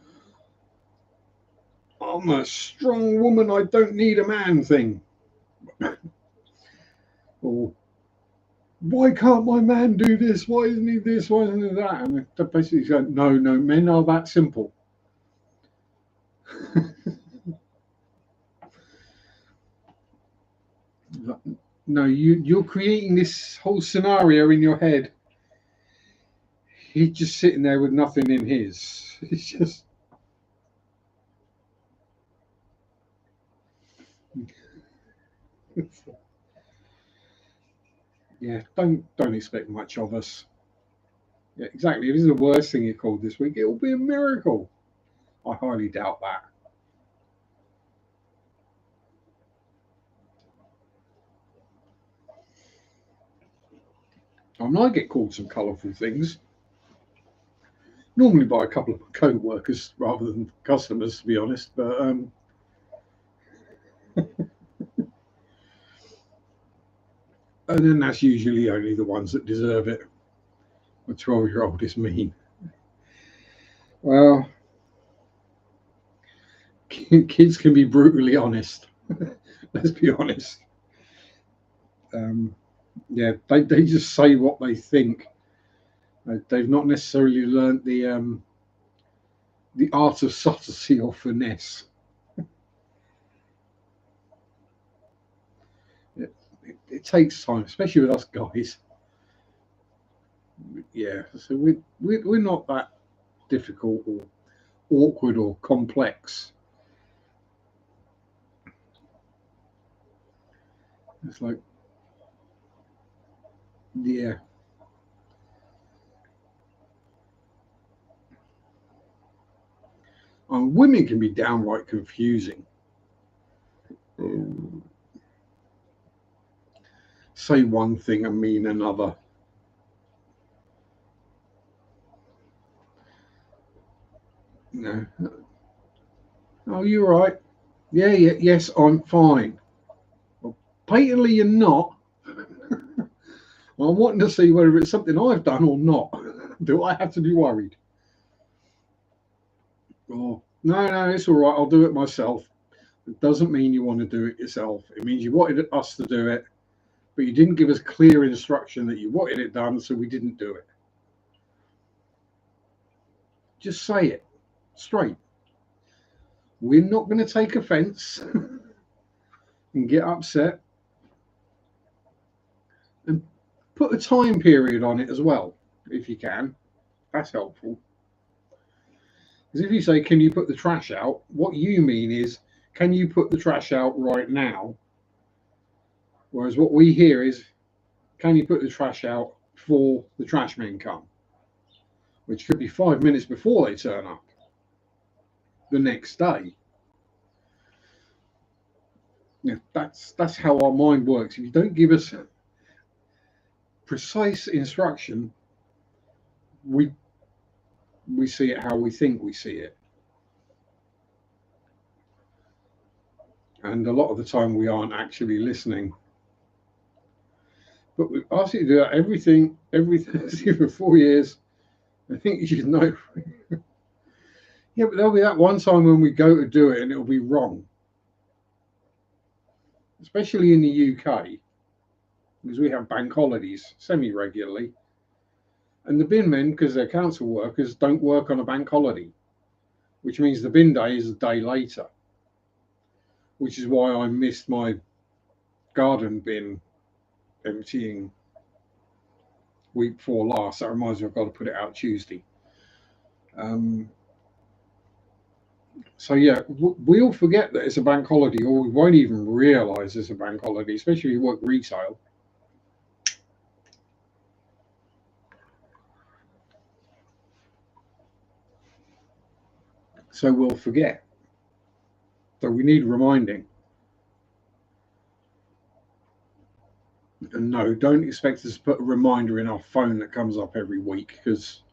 "I'm a strong woman, I don't need a man" thing. Or why can't my man do this? Why isn't he this? Why isn't he that? And they basically go, no, men are that simple. No, you're creating this whole scenario in your head. He's just sitting there with nothing in his. It's just, yeah. Don't expect much of us. Yeah, exactly. If this is the worst thing you called this week, it will be a miracle. I highly doubt that. I mean, I get called some colourful things, normally by a couple of co-workers rather than customers, to be honest. But and then that's usually only the ones that deserve it. A 12-year-old is mean. Well, kids can be brutally honest. Let's be honest. Yeah, they just say what they think. They've not necessarily learnt the art of subtlety or finesse. It takes time, especially with us guys. Yeah, so we're not that difficult or awkward or complex. It's like, yeah. Women can be downright confusing. Say one thing and mean another. No. Oh, you're right. Yeah, yes, I'm fine. Well, patently you're not. I'm wanting to see whether it's something I've done or not. Do I have to be worried? Oh, no, it's all right. I'll do it myself. It doesn't mean you want to do it yourself. It means you wanted us to do it, but you didn't give us clear instruction that you wanted it done, so we didn't do it. Just say it straight. We're not going to take offense and get upset. And put a time period on it as well, if you can. That's helpful. Because if you say, can you put the trash out? What you mean is, can you put the trash out right now? Whereas what we hear is, can you put the trash out before the trash men come? Which could be 5 minutes before they turn up the next day. Yeah, that's how our mind works. If you don't give us precise instruction, we see it how we think we see it. And a lot of the time we aren't actually listening. But we ask you to do that everything for 4 years. I think you should know. Yeah, but there'll be that one time when we go to do it and it'll be wrong. Especially in the UK, because we have bank holidays semi-regularly. And the bin men, because they're council workers, don't work on a bank holiday, which means the bin day is a day later, which is why I missed my garden bin emptying week before last. That reminds me I've got to put it out Tuesday. So yeah, we'll forget that it's a bank holiday, or we won't even realise it's a bank holiday, especially if you work retail. So we'll forget. So we need reminding. And no, don't expect us to put a reminder in our phone that comes up every week, because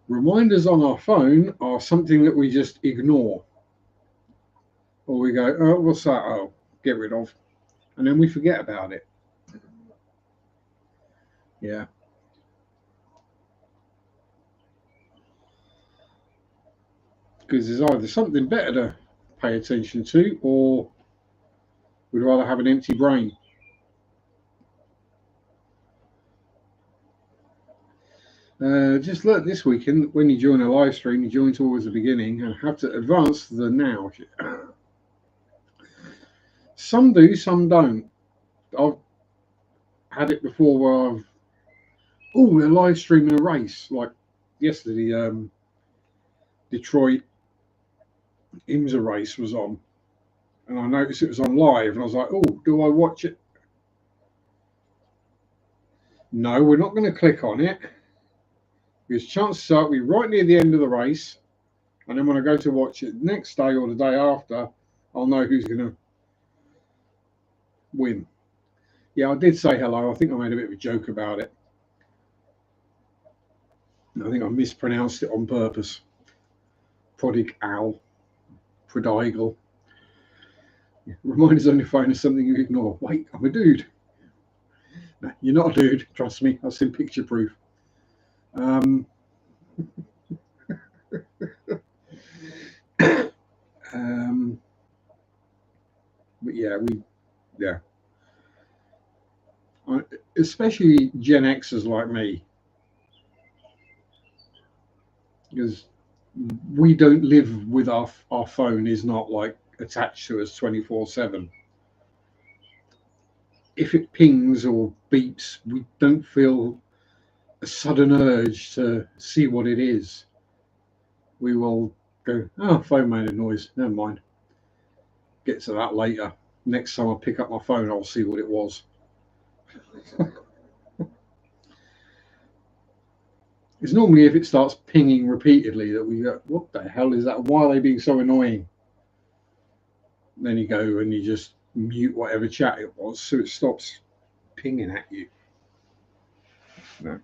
reminders on our phone are something that we just ignore. Or we go, oh, what's that? Oh, get rid of. And then we forget about it. Yeah. Because there's either something better to pay attention to, or we'd rather have an empty brain. Just learnt this weekend, when you join a live stream, you join towards the beginning and have to advance to the now. Some do, some don't. I've had it before where they're live streaming a race. Like yesterday, Detroit IMSA race was on. And I noticed it was on live, and I was like, oh, do I watch it? No, we're not going to click on it, because chances are we're right near the end of the race, and then when I go to watch it next day or the day after, I'll know who's going to win. Yeah, I did say hello. I think I made a bit of a joke about it. I think I mispronounced it on purpose. Prodigal. Reminders on your phone is something you ignore. Wait, I'm a dude. No, you're not a dude. Trust me, I've seen picture proof. But yeah, especially Gen Xers like me, because we don't live with our phone is not like attached to us 24/7. If it pings or beeps, we don't feel a sudden urge to see what it is. We will go, oh, phone made a noise, never mind. Get to that later. Next time I pick up my phone, I'll see what it was. It's normally if it starts pinging repeatedly that we go, what the hell is that? Why are they being so annoying? And then you go and you just mute whatever chat it was so it stops pinging at you. No.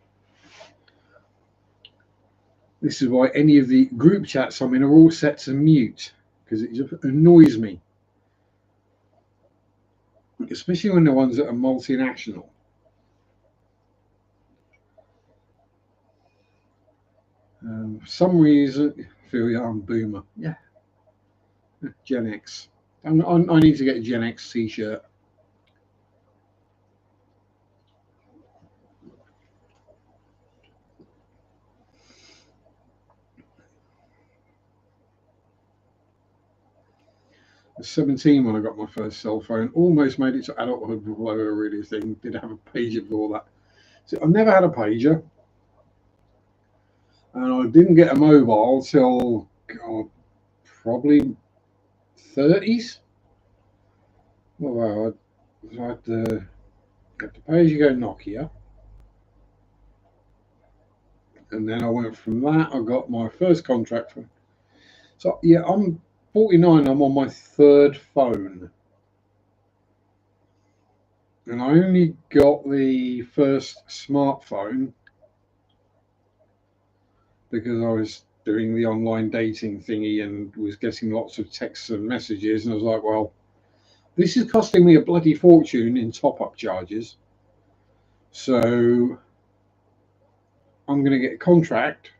This is why any of the group chats I'm in are all set to mute, because it just annoys me. especially when the ones that are multinational. For some reason, I feel yeah, I'm boomer. Yeah, Gen X. I need to get a Gen X T-shirt. I was 17 when I got my first cell phone. Almost made it to adulthood before I ever really thing. Did have a pager before that. So I never had a pager, and I didn't get a mobile till God, probably 30s. Well, I had the pay-as-you-go Nokia, and then I went from that. I got my first contract for. So yeah, I'm 49. I'm on my third phone, and I only got the first smartphone because I was doing the online dating thingy and was getting lots of texts and messages, and I was like, well, this is costing me a bloody fortune in top-up charges. So I'm going to get a contract,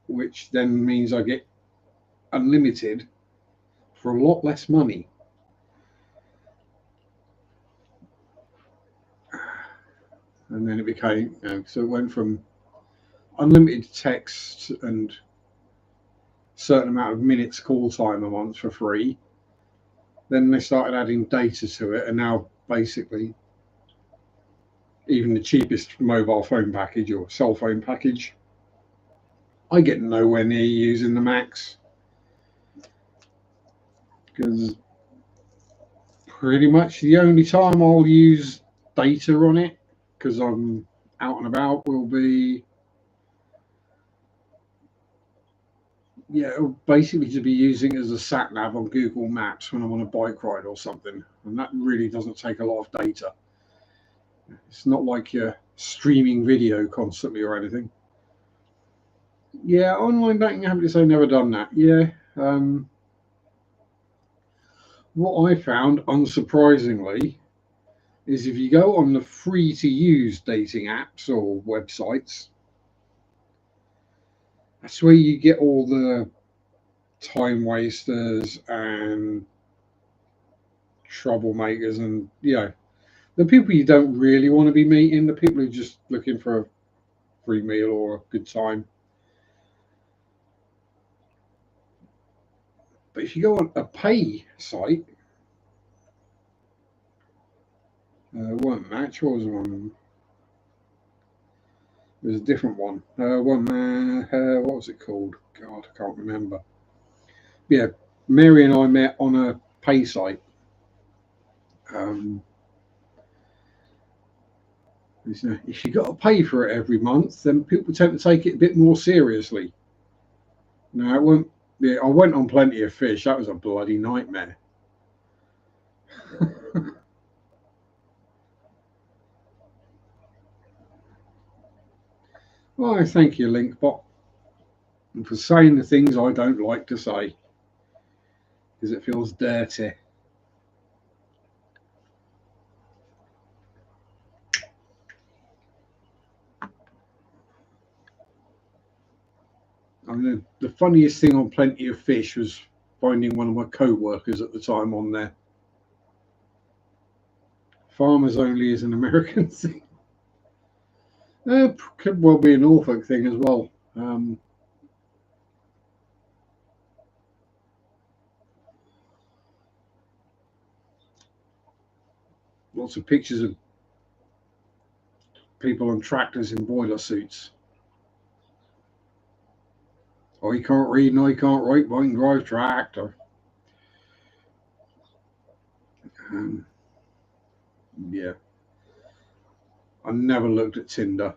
which then means I get unlimited for a lot less money. And then it became, so it went from unlimited text and certain amount of minutes call time a month for free. Then they started adding data to it, and now basically even the cheapest mobile phone package or cell phone package, I get nowhere near using the max because pretty much the only time I'll use data on it because I'm out and about will be basically to be using it as a sat nav on Google Maps when I'm on a bike ride or something, and that really doesn't take a lot of data. It's not like you're streaming video constantly or anything. Yeah, online banking, I have to say, never done that. Yeah, what I found, unsurprisingly, is if you go on the free to use dating apps or websites, that's where you get all the time wasters and troublemakers and, the people you don't really want to be meeting, the people who are just looking for a free meal or a good time. But if you go on a pay site, one match, what was the one? There's a different one. What was it called? God, I can't remember. Yeah, Mary and I met on a pay site. Um, if you got to pay for it every month, then people tend to take it a bit more seriously. No, it won't. Yeah, I went on Plenty of Fish. That was a bloody nightmare. Well, I thank you, Linkbot, for saying the things I don't like to say because it feels dirty. I mean, the funniest thing on Plenty of Fish was finding one of my co-workers at the time on there. Farmers only is an American thing. Could well be a Norfolk thing as well. Lots of pictures of people on tractors in boiler suits. I can't read and I can't write, but I can drive tractor. Um, yeah, I never looked at Tinder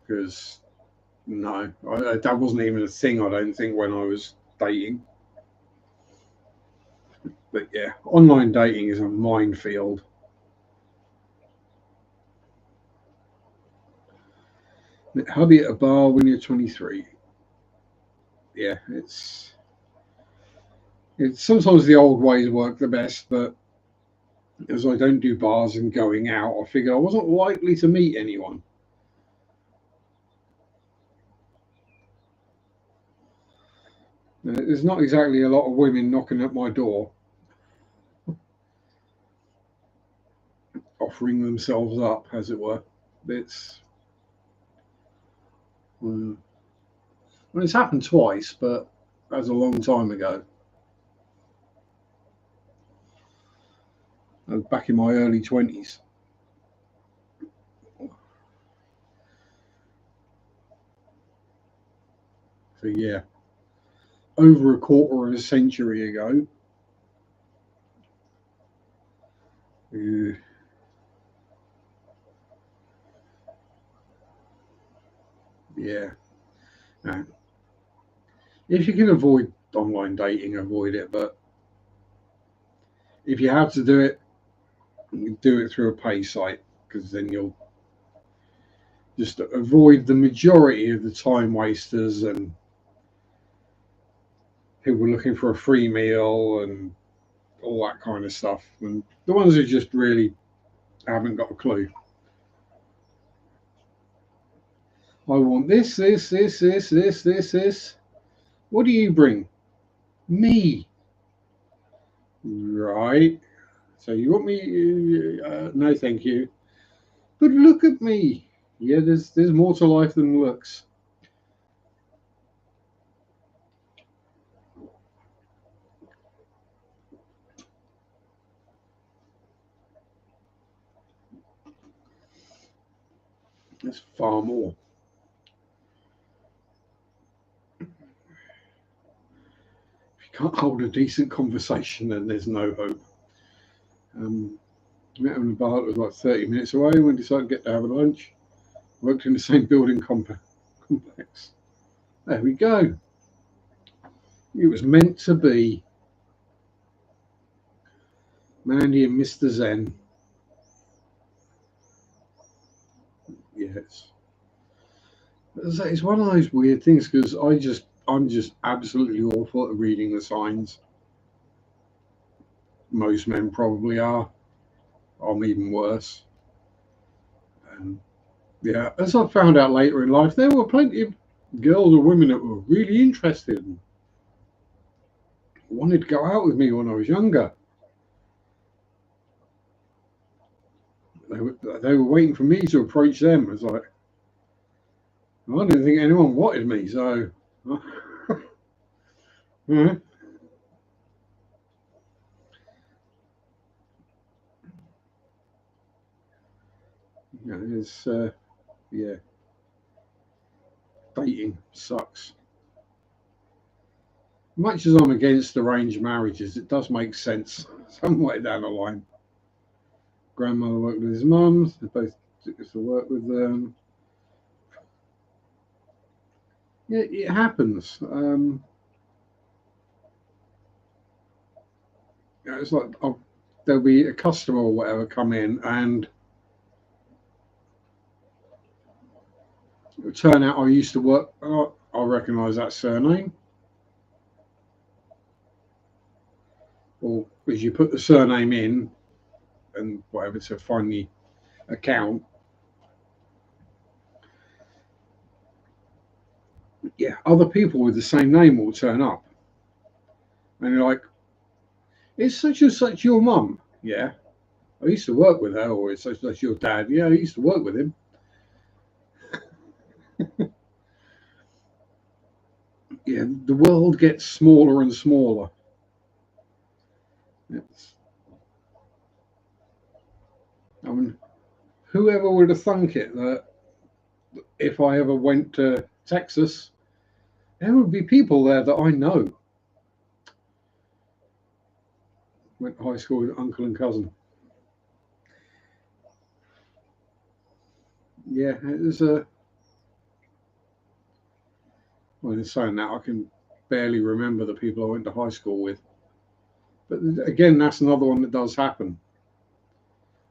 because no, that wasn't even a thing. I don't think when I was dating. But yeah, online dating is a minefield. Hubby at a bar when you're 23. Yeah, it's sometimes the old ways work the best, but as I don't do bars and going out, I figured I wasn't likely to meet anyone. There's not exactly a lot of women knocking at my door, offering themselves up, as it were. It's well, it's happened twice, but that's a long time ago. I was back in my early 20s. So yeah, over a quarter of a century ago. Uh, yeah. Uh, if you can avoid online dating, avoid it. But if you have to do it, do it through a pay site, because then you'll just avoid the majority of the time wasters and people looking for a free meal and all that kind of stuff. And the ones who just really haven't got a clue. I want this. What do you bring? Me. Right. So you want me? No, thank you. But look at me. Yeah, there's more to life than looks. There's far more. If you can't hold a decent conversation, then there's no hope. Um, Met him in a bar that was like 30 minutes away. We decided to get to have a lunch. Worked in the same building complex. There we go. It was meant to be. Mandy and Mr. Zen. Yes. It's one of those weird things because I'm just absolutely awful at reading the signs. Most men probably are. I'm even worse. And yeah, as I found out later in life, there were plenty of girls or women that were really interested and wanted to go out with me when I was younger. They were waiting for me to approach them. It was like, I didn't think anyone wanted me, so. Yeah, it's yeah, dating sucks. Much as I'm against arranged marriages, it does make sense somewhere down the line. Grandmother worked with his mum. They both took us to work with them. Yeah, it happens. It's like there'll be a customer or whatever come in, and it'll turn out I used to work. Oh, I recognise that surname. Or as you put the surname in and whatever to find the account, yeah, other people with the same name will turn up, and you're like, "It's such and such your mum." Yeah, I used to work with her, or it's such and such your dad. Yeah, I used to work with him. Yeah, the world gets smaller and smaller. It's, I mean, whoever would have thunk it that if I ever went to Texas, there would be people there that I know. Went to high school with uncle and cousin. Yeah, it was a. Well, in saying that, I can barely remember the people I went to high school with. But again, that's another one that does happen.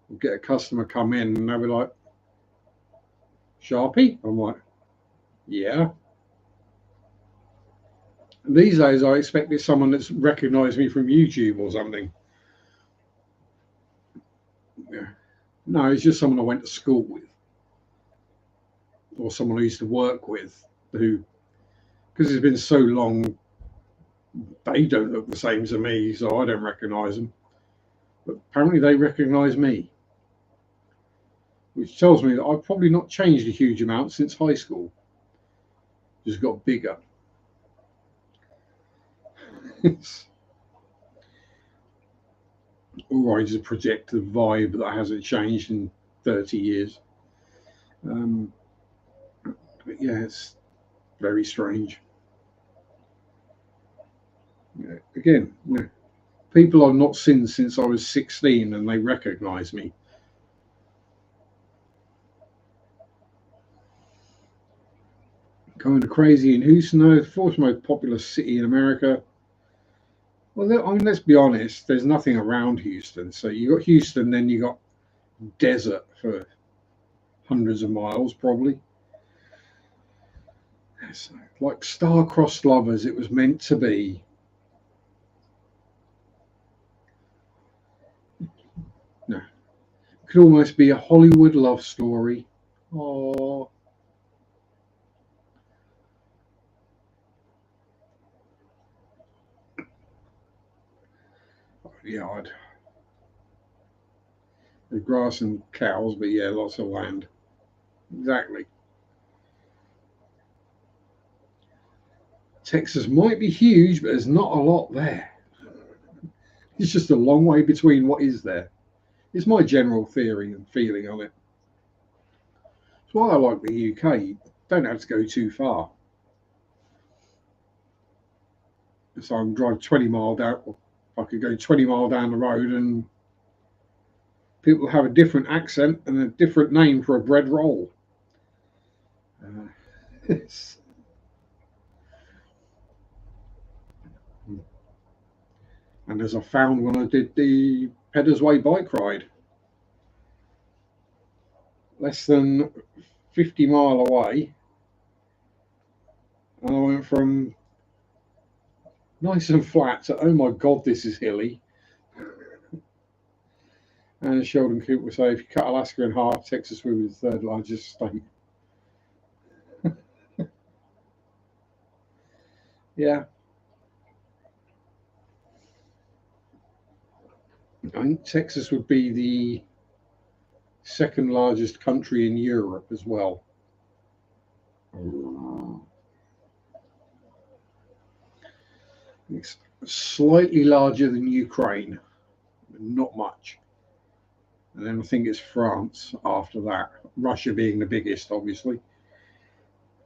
We'll get a customer come in and they'll be like, Sharpe? I'm like, yeah. And these days, I expect it's someone that's recognized me from YouTube or something. No, it's just someone I went to school with, or someone I used to work with, who, because it's been so long, they don't look the same to me, so I don't recognise them. But apparently they recognise me, which tells me that I've probably not changed a huge amount since high school. Just got bigger. Or I just project the vibe that hasn't changed in 30 years. But yeah, it's very strange. Again, people I've not seen since I was 16 and they recognise me. Kind of crazy in Houston, though, the fourth most populous city in America. Well, I mean, let's be honest, there's nothing around Houston. So you got Houston, then you got desert for hundreds of miles, probably. It's like star-crossed lovers, it was meant to be. No, it could almost be a Hollywood love story. Oh, yeah, the grass and cows, but yeah, lots of land. Exactly. Texas might be huge, but there's not a lot there. It's just a long way between what is there. It's my general theory and feeling on it. That's why I like the UK. You don't have to go too far. So I can drive 20 mile down. I could go 20 mile down the road, and people have a different accent and a different name for a bread roll. It's, and as I found when I did the Pedders Way bike ride, less than 50 mile away, and I went from nice and flat to, oh my god, this is hilly. And as Sheldon Cooper would say, if you cut Alaska in half, Texas would be the third largest state. Yeah, I think Texas would be the second largest country in Europe as well. It's slightly larger than Ukraine, but not much. And then I think it's France after that, Russia being the biggest, obviously.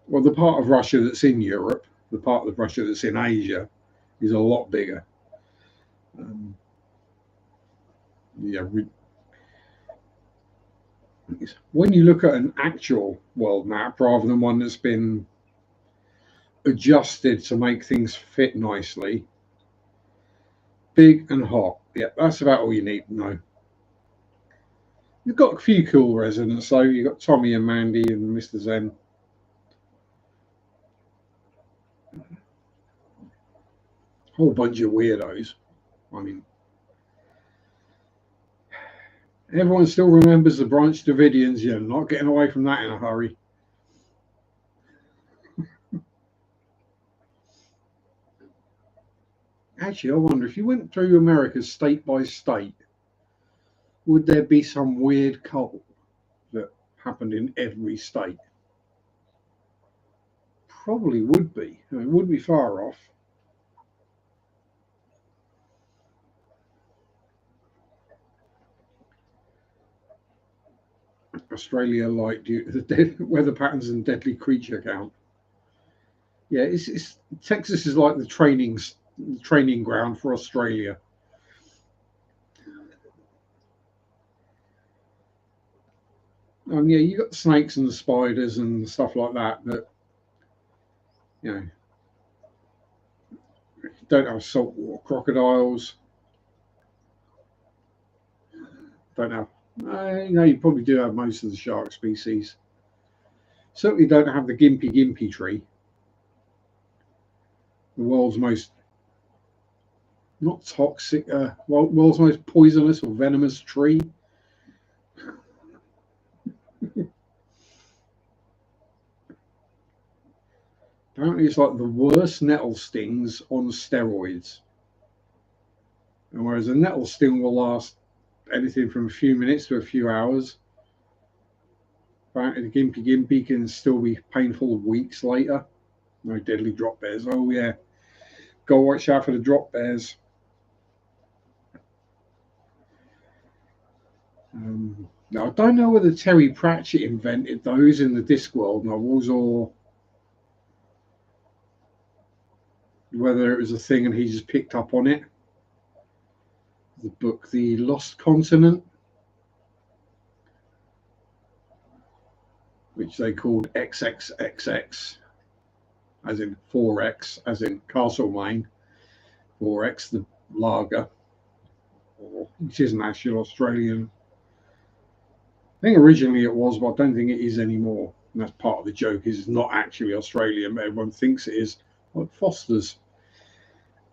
Well, the part of Russia that's in Europe, the part of Russia that's in Asia, is a lot bigger. Um, yeah, when you look at an actual world map rather than one that's been adjusted to make things fit nicely, big and hot. Yeah, that's about all you need to know. You've got a few cool residents, though. You've got Tommy and Mandy and Mr. Zen. A whole bunch of weirdos. I mean, everyone still remembers the Branch Davidians. You're not getting away from that in a hurry. Actually, I wonder if you went through America state by state, would there be some weird cult that happened in every state? Probably would be. I mean, it wouldn't be far off. Australia, like the weather patterns and deadly creature count. Yeah, it's Texas is like the training ground for Australia. Yeah, you got the snakes and the spiders and stuff like that. But you know, don't have saltwater crocodiles. Don't have. You probably do have most of the shark species. Certainly don't have the gimpy tree, the world's most not toxic, world's most poisonous or venomous tree. Apparently, it's like the worst nettle stings on steroids. And whereas a nettle sting will last anything from a few minutes to a few hours, apparently the gimpy gimpy can still be painful weeks later. No deadly drop bears. Oh yeah, go watch out for the drop bears. Now I don't know whether Terry Pratchett invented those in the Discworld novels or whether it was a thing and he just picked up on it. The book, The Lost Continent, which they called XXXX, as in 4X, as in Castlemaine, 4X, the lager, which isn't actually Australian. I think originally it was, but I don't think it is anymore. And that's part of the joke, is it's not actually Australian, but everyone thinks it is. Like Foster's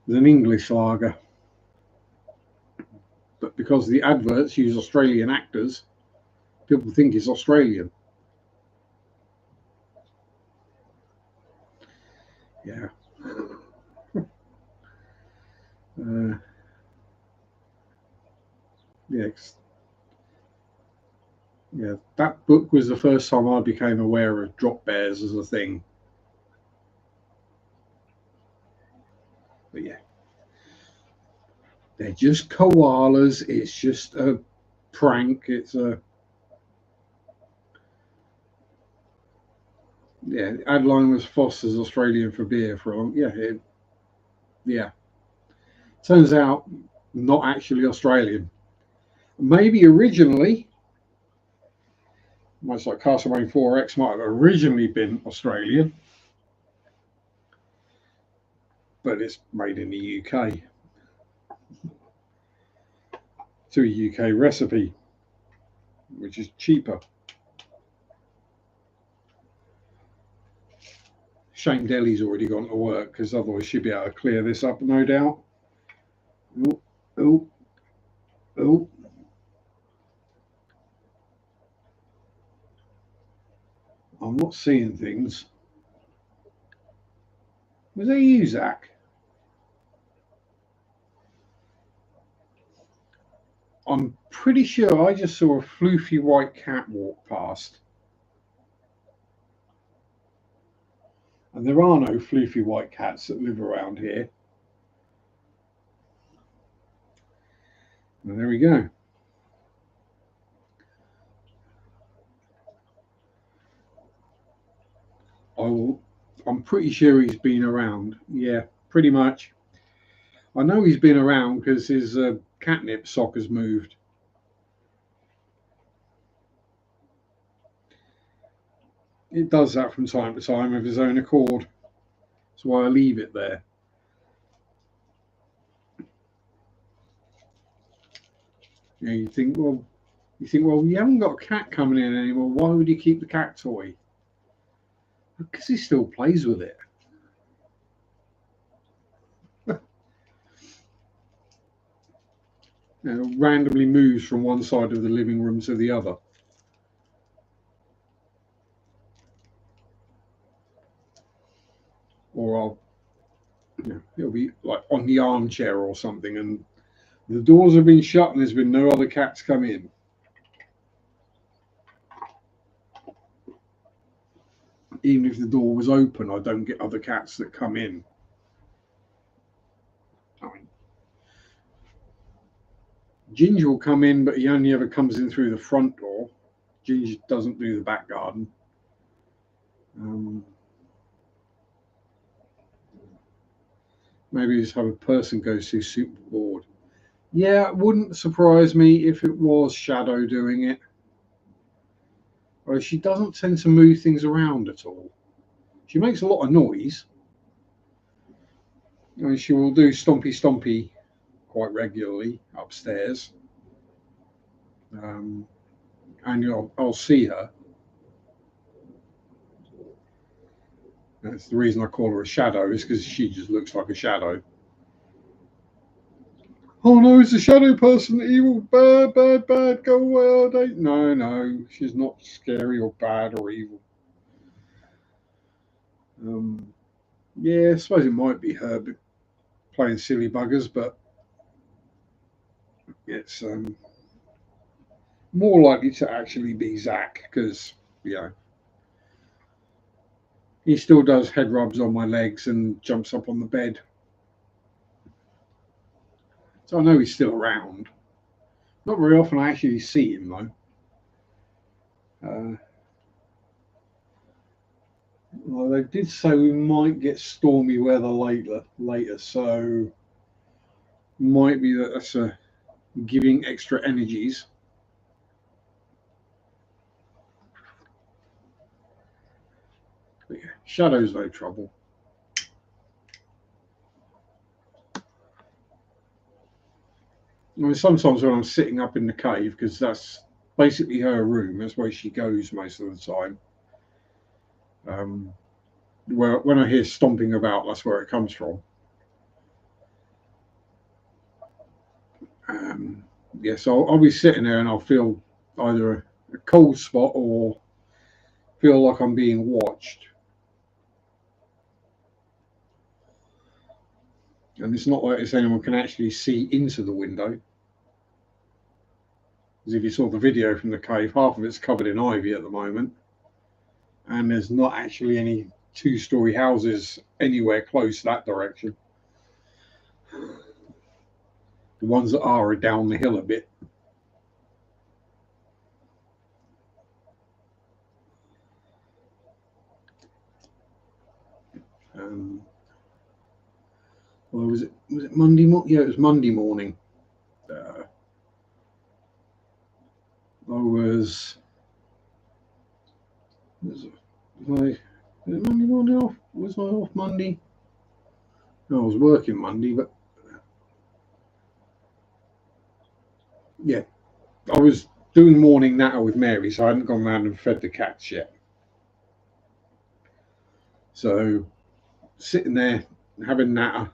is an English lager. But because the adverts use Australian actors, people think it's Australian. Yeah. Yeah. Yeah. That book was the first time I became aware of drop bears as a thing. But yeah. They're just koalas. It's just a prank. It's a yeah. Adeline was Foster's Australian for beer for a long. Yeah. Turns out not actually Australian. Maybe originally, much like Castlemaine 4X might have originally been Australian, but it's made in the UK to a UK recipe, which is cheaper. Shane Daly's already gone to work because otherwise she'd be able to clear this up, no doubt. Oh, oh, oh. I'm not seeing things. Was that you, Zach? I'm pretty sure I just saw a floofy white cat walk past. And there are no floofy white cats that live around here. And there we go. I'm pretty sure he's been around. Yeah, pretty much. I know he's been around because his catnip sock has moved. It does that from time to time of his own accord. That's why I leave it there. You think, well, you haven't got a cat coming in anymore. Why would you keep the cat toy? Because he still plays with it. Randomly moves from one side of the living room to the other. Or it'll be like on the armchair or something, and the doors have been shut and there's been no other cats come in. Even if the door was open, I don't get other cats that come in. I mean, Ginger will come in, but he only ever comes in through the front door. Ginger doesn't do the back garden. Maybe just have a person go to super bored. Yeah, it wouldn't surprise me if it was Shadow doing it. Well, she doesn't tend to move things around at all. She makes a lot of noise. I mean, she will do stompy stompy quite regularly upstairs. And I'll see her. That's the reason I call her a shadow, is because she just looks like a shadow. Oh no, it's a shadow person, evil, bad, bad, bad, go away, I don't. No, no, she's not scary or bad or evil. Um, yeah, I suppose it might be her playing silly buggers, but it's more likely to actually be Zach because, you know, he still does head rubs on my legs and jumps up on the bed. So I know he's still around. Not very often I actually see him though. Uh, well, they did say we might get stormy weather later, so might be that that's giving extra energies. But yeah, shadows no trouble. I mean, sometimes when I'm sitting up in the cave, because that's basically her room, that's where she goes most of the time. Um, where when I hear stomping about, that's where it comes from. Um, yeah, so I'll be sitting there and I'll feel either a cold spot or feel like I'm being watched. And it's not like it's anyone can actually see into the window. As if you saw the video from the cave, half of it's covered in ivy at the moment, and there's not actually any two-story houses anywhere close that direction. The ones that are down the hill a bit. Um, well, was it Monday morning? Yeah, it was Monday morning. Uh, I was it Monday morning off? Was I off Monday? No, I was working Monday, but yeah, I was doing morning natter with Mary, so I hadn't gone round and fed the cats yet. So sitting there having natter,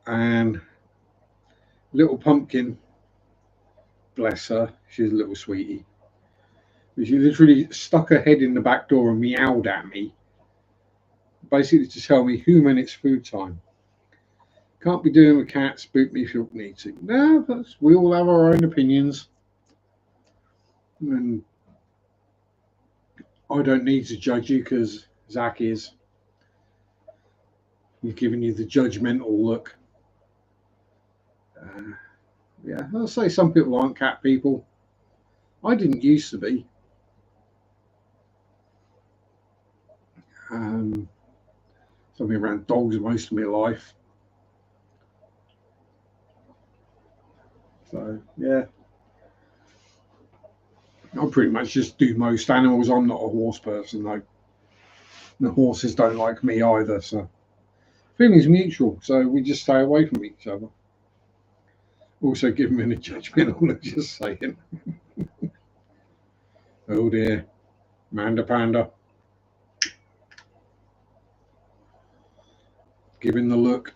and little pumpkin, bless her, she's a little sweetie. She literally stuck her head in the back door and meowed at me, basically to tell me, human, it's food time. Can't be doing with cats, spook me if you need to. No, but we all have our own opinions. And I don't need to judge you because Zach is. He's giving you the judgmental look. Uh, yeah, I'll say some people aren't cat people. I didn't used to be. Um, so I've been around dogs most of my life. So yeah, I pretty much just do most animals. I'm not a horse person though. The horses don't like me either. So feelings mutual. So we just stay away from each other. Also, give them a judgment on it. Just saying. Oh dear, Manda Panda, giving the look.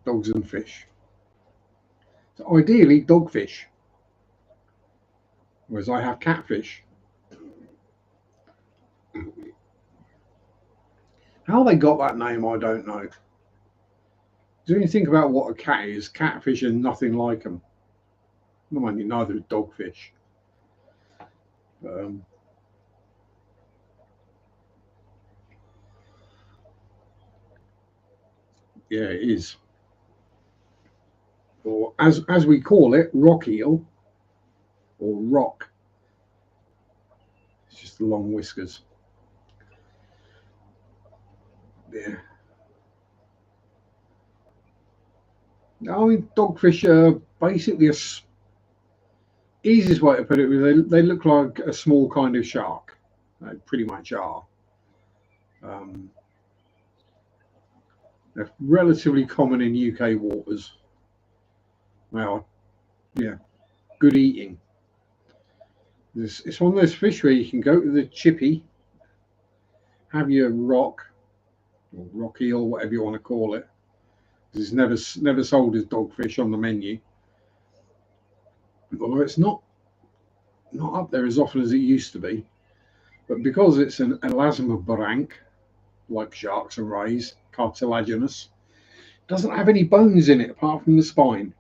Dogs and fish. So ideally, dogfish. Whereas I have catfish. How they got that name, I don't know. Do you think about what a cat is? Catfish are nothing like them. No, I mean, neither is dogfish. Um, yeah, it is. Or as we call it, rock eel or rock. It's just the long whiskers. Yeah. I mean, dogfish are basically easiest way to put it. They look like a small kind of shark. They pretty much are. Um, they're relatively common in UK waters. They are, yeah, good eating. It's one of those fish where you can go to the chippy, have your rock, or rock eel, whatever you want to call it. It's never sold as dogfish on the menu, although it's not up there as often as it used to be. But because it's an elasmobranch, like sharks and rays, cartilaginous, doesn't have any bones in it apart from the spine.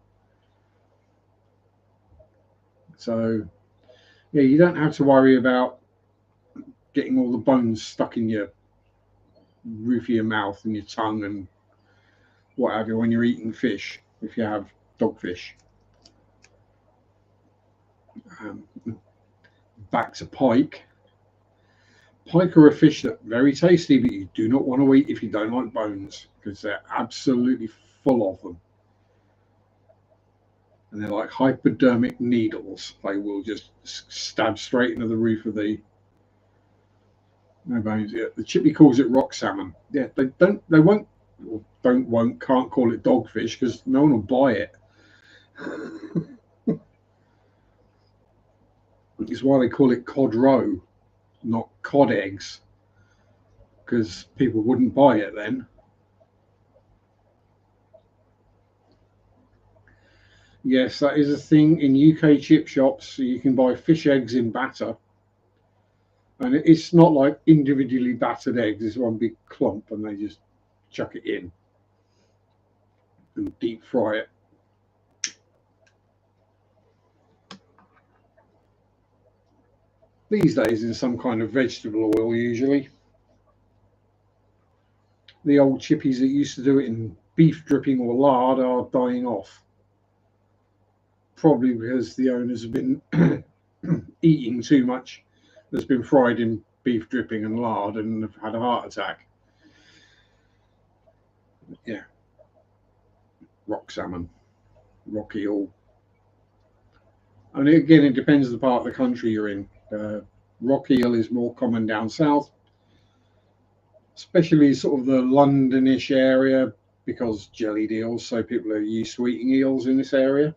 So yeah, you don't have to worry about getting all the bones stuck in your roof of your mouth and your tongue and what have you when you're eating fish, if you have dogfish. Back to pike. Pike are a fish that are very tasty, but you do not want to eat if you don't like bones, because they're absolutely full of them. And they're like hypodermic needles. They will just stab straight into the roof of the no bones. Yeah, the chippy calls it rock salmon. Yeah, they won't can't call it dogfish because no one will buy it. It's why they call it cod roe, not cod eggs, because people wouldn't buy it then. Yes, that is a thing in UK chip shops. So you can buy fish eggs in batter, and it's not like individually battered eggs. It's one big clump, and they just chuck it in and deep fry it. These days in some kind of vegetable oil usually. The old chippies that used to do it in beef dripping or lard are dying off. Probably because the owners have been eating too much that's been fried in beef dripping and lard and have had a heart attack. Yeah. Rock salmon, rock eel. And again, it depends on the part of the country you're in. Rock eel is more common down south, especially sort of the Londonish area, because jellied eels, so people are used to eating eels in this area.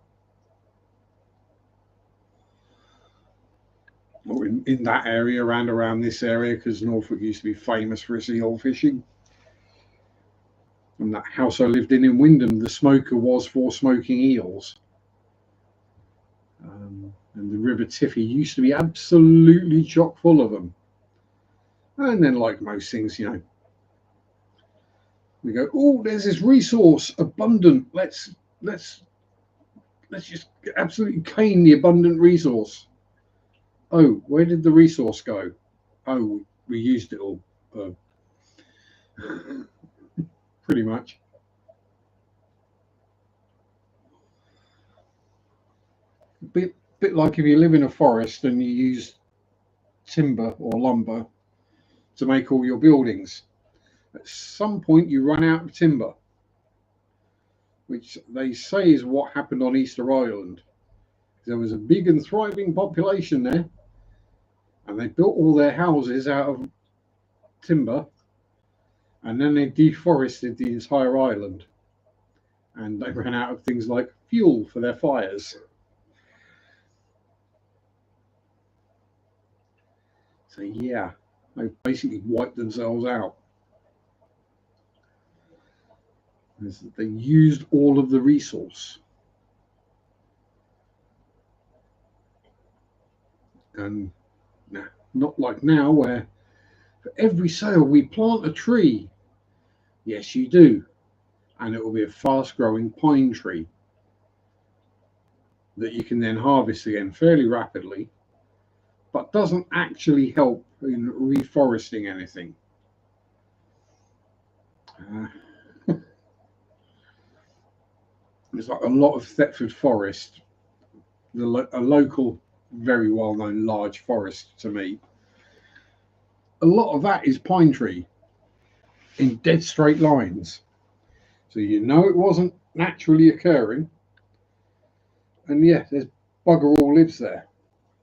Or in that area, around this area, because Norfolk used to be famous for its eel fishing. And that house I lived in Wymondham, the smoker was for smoking eels. And the River Tiffy used to be absolutely chock full of them. And then, like most things, we go, oh, there's this resource abundant. Let's just absolutely cane the abundant resource. Oh, where did the resource go? Oh, we used it all. Pretty much. Bit like if you live in a forest and you use timber or lumber to make all your buildings. At some point, you run out of timber, which they say is what happened on Easter Island. There was a big and thriving population there, and they built all their houses out of timber, and then they deforested the entire island, and they ran out of things like fuel for their fires. So yeah, they basically wiped themselves out. They used all of the resource. And not like now, where for every sale we plant a tree. Yes, you do. And it will be a fast growing pine tree that you can then harvest again fairly rapidly, but doesn't actually help in reforesting anything. There's like a lot of Thetford Forest, a local, very well known large forest to me. A lot of that is pine tree in dead straight lines. So it wasn't naturally occurring. And yeah, there's bugger all lives there.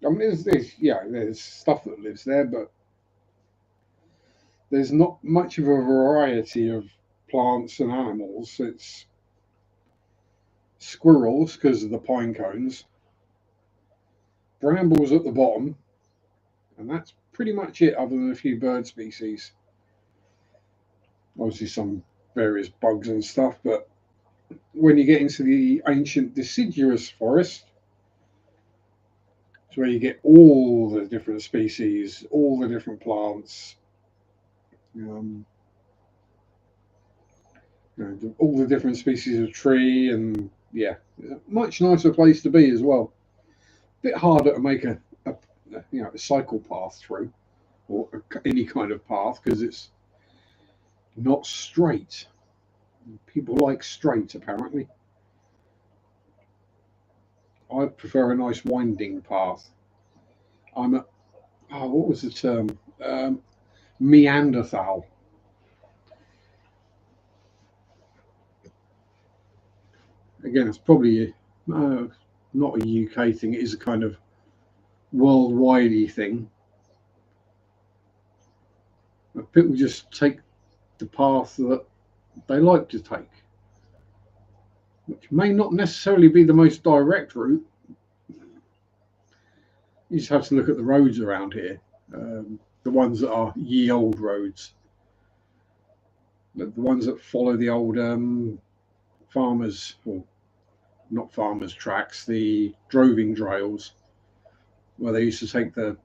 I mean, there's stuff that lives there, but there's not much of a variety of plants and animals. It's squirrels because of the pine cones, brambles at the bottom, and that's pretty much it, other than a few bird species. Obviously some various bugs and stuff, but when you get into the ancient deciduous forest, it's where you get all the different species, all the different plants, um, all the different species of tree, and yeah, much nicer place to be as well. Bit harder to make a cycle path through, or any kind of path, because it's not straight. People like straight, apparently. I prefer a nice winding path. I'm a, oh, what was the term? Neanderthal. Again, it's probably not a UK thing. It is a kind of worldwide thing. But people just take the path that they like to take, which may not necessarily be the most direct route. You just have to look at the roads around here, the ones that are ye old roads, the ones that follow the old farmers, or not farmers' tracks, the droving trails, where they used to take the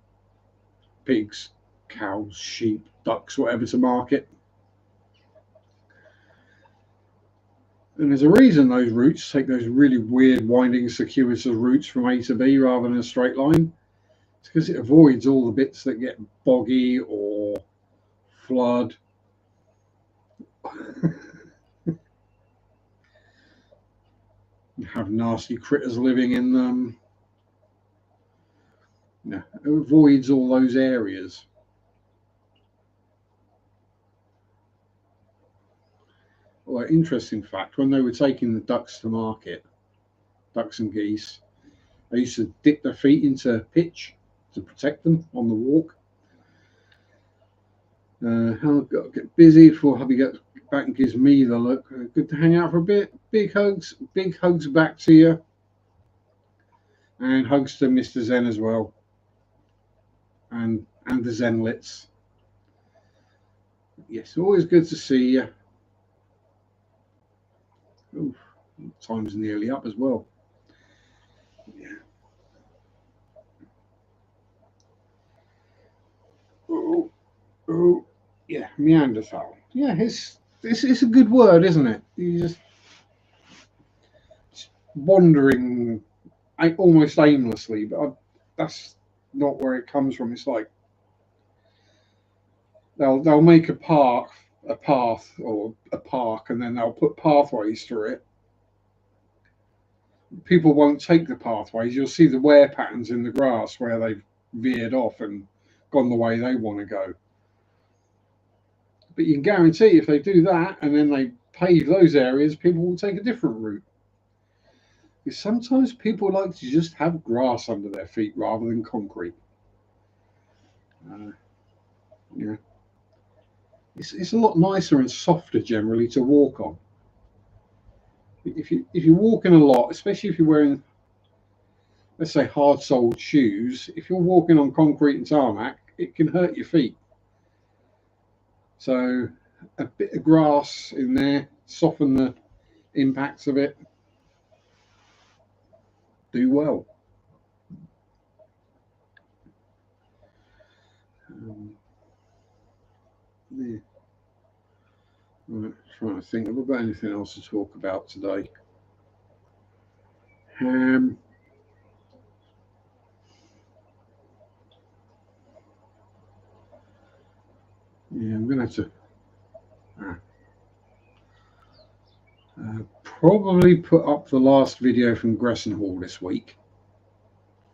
pigs, cows, sheep, ducks, whatever to market. And there's a reason those routes take those really weird, winding, circuitous routes from A to B rather than a straight line. It's because it avoids all the bits that get boggy or flood. Have nasty critters living in them. Yeah, it avoids all those areas. Well, interesting fact, when they were taking the ducks to market, ducks and geese, they used to dip their feet into pitch to protect them on the walk. I've got to get busy before hubby gets back and gives me the look. Good to hang out for a bit. Big hugs back to you. And hugs to Mr. Zen as well. And the Zenlits. Yes, always good to see you. Ooh, time's nearly up as well. Yeah. Oh, yeah, Neanderthal. Yeah, it's a good word, isn't it? You just wandering almost aimlessly, but that's not where it comes from. It's like they'll make a path or a park, and then they'll put pathways through it. People won't take the pathways. You'll see the wear patterns in the grass where they've veered off and gone the way they want to go. But you can guarantee if they do that and then they pave those areas, people will take a different route. Because sometimes people like to just have grass under their feet rather than concrete. Yeah, it's a lot nicer and softer generally to walk on. If you're walking a lot, especially if you're wearing, let's say, hard-soled shoes, if you're walking on concrete and tarmac, it can hurt your feet. So a bit of grass in there, soften the impacts of it. Do well. Yeah. Right, trying to think. Have I got anything else to talk about today? Yeah, I'm gonna have to probably put up the last video from Gresson Hall this week.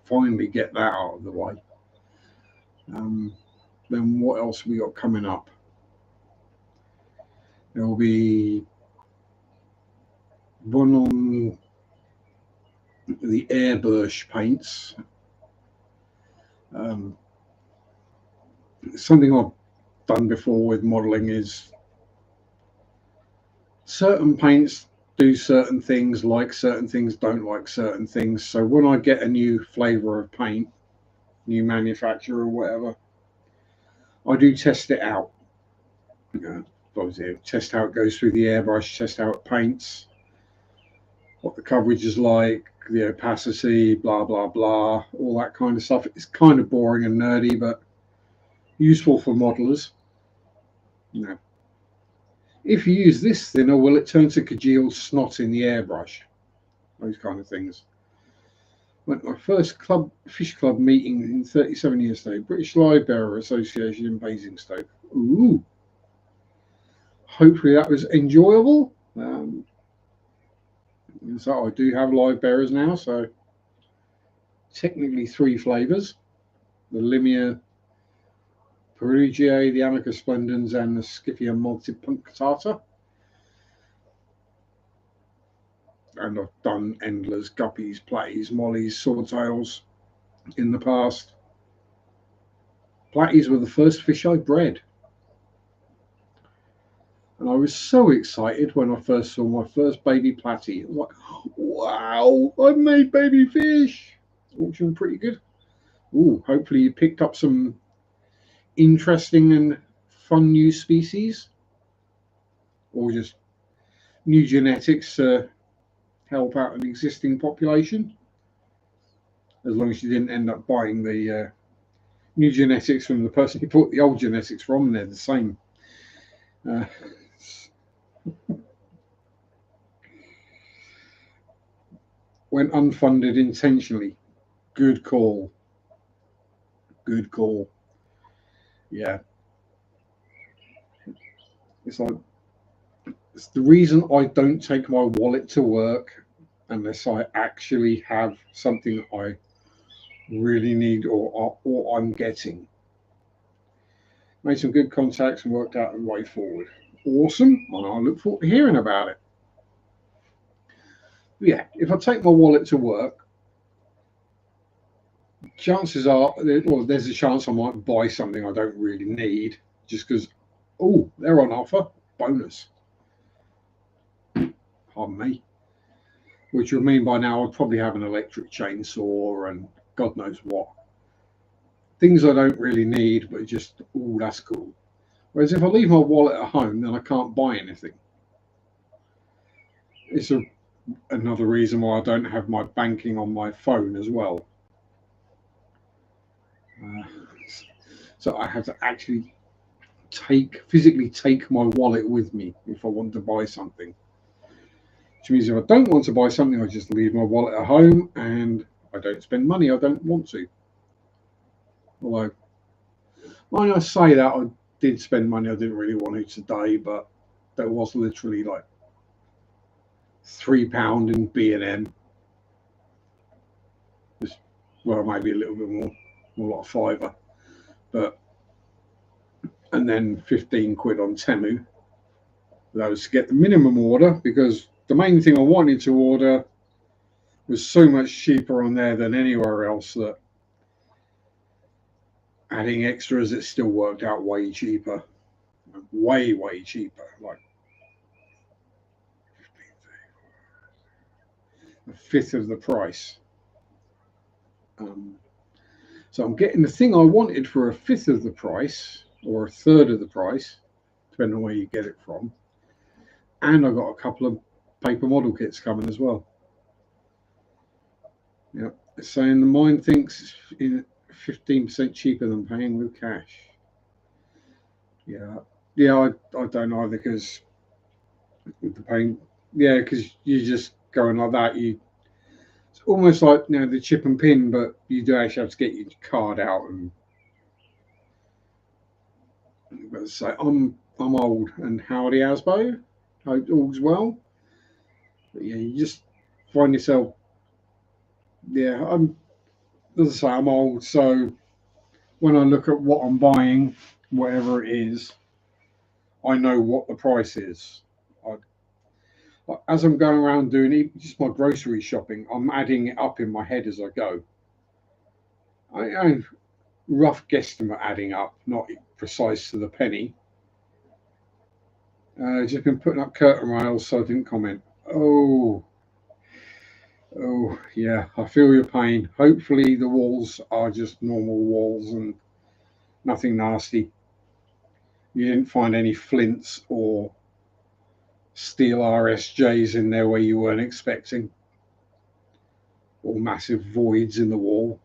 Finally get that out of the way. Then what else we got coming up? There will be one on the airbrush paints. Something I've done before with modelling is certain paints do certain things, like certain things, don't like certain things. So when I get a new flavour of paint, new manufacturer or whatever, I do test it out. Yeah. test how it goes through the airbrush, test how it paints, what the coverage is like, the opacity, blah blah blah, all that kind of stuff. It's kind of boring and nerdy, but useful for modelers. If you use this thinner, will it turn to congealed snot in the airbrush? Those kind of things. Went to my first fish club meeting in 37 years today, British Livebearer Association in Basingstoke. Ooh. Hopefully that was enjoyable. So I do have live bearers now, so technically 3 flavours: the Limia Perugiae, the Amica Splendens, and the Scyphia Multipunctata. And I've done Endlers, Guppies, Platties, Mollies, Swordtails in the past. Platties were the first fish I bred. And I was so excited when I first saw my first baby platy. I was like, wow, I've made baby fish. Auction pretty good. Ooh, hopefully you picked up some interesting and fun new species, or just new genetics to help out an existing population. As long as you didn't end up buying the new genetics from the person you bought the old genetics from, they're the same. Went unfunded intentionally. Good call. Good call. Yeah. It's the reason I don't take my wallet to work unless I actually have something I really need or I'm getting. Made some good contacts and worked out a way forward. Awesome. And I look forward to hearing about it. Yeah, if I take my wallet to work, chances are, well, there's a chance I might buy something I don't really need just because, oh, they're on offer. Bonus. Pardon me. Which would mean by now I'd probably have an electric chainsaw and God knows what. Things I don't really need, but just, oh, that's cool. Whereas if I leave my wallet at home, then I can't buy anything. It's another reason why I don't have my banking on my phone as well. So I have to actually physically take my wallet with me if I want to buy something. Which means if I don't want to buy something, I just leave my wallet at home and I don't spend money I don't want to. Although, when I say that, I did spend money I didn't really want to today, but that was literally like £3 in B&M. Well, maybe a little bit more like £5. But and then 15 quid on Temu. That was to get the minimum order because the main thing I wanted to order was so much cheaper on there than anywhere else that adding extras, it still worked out way cheaper. Way cheaper. Like a fifth of the price. So I'm getting the thing I wanted for a fifth of the price or a third of the price, depending on where you get it from. And I got a couple of paper model kits coming as well. Yeah, it's saying the mine thinks it's 15% cheaper than paying with cash. Yeah, I don't either because with the paying, yeah, because you just going like that. It's almost like the chip and pin, but you do actually have to get your card out and. But say I'm old and howdy Asbo. Hope all's well. But yeah, you just find yourself. Yeah, as I say, I'm old, so when I look at what I'm buying, whatever it is, I know what the price is. As I'm going around doing just my grocery shopping, I'm adding it up in my head as I go. I rough guesstimate adding up, not precise to the penny. Just been putting up curtain rails, so I didn't comment. Oh, yeah, I feel your pain. Hopefully the walls are just normal walls and nothing nasty. You didn't find any flints or steel RSJs in there where you weren't expecting, or massive voids in the wall.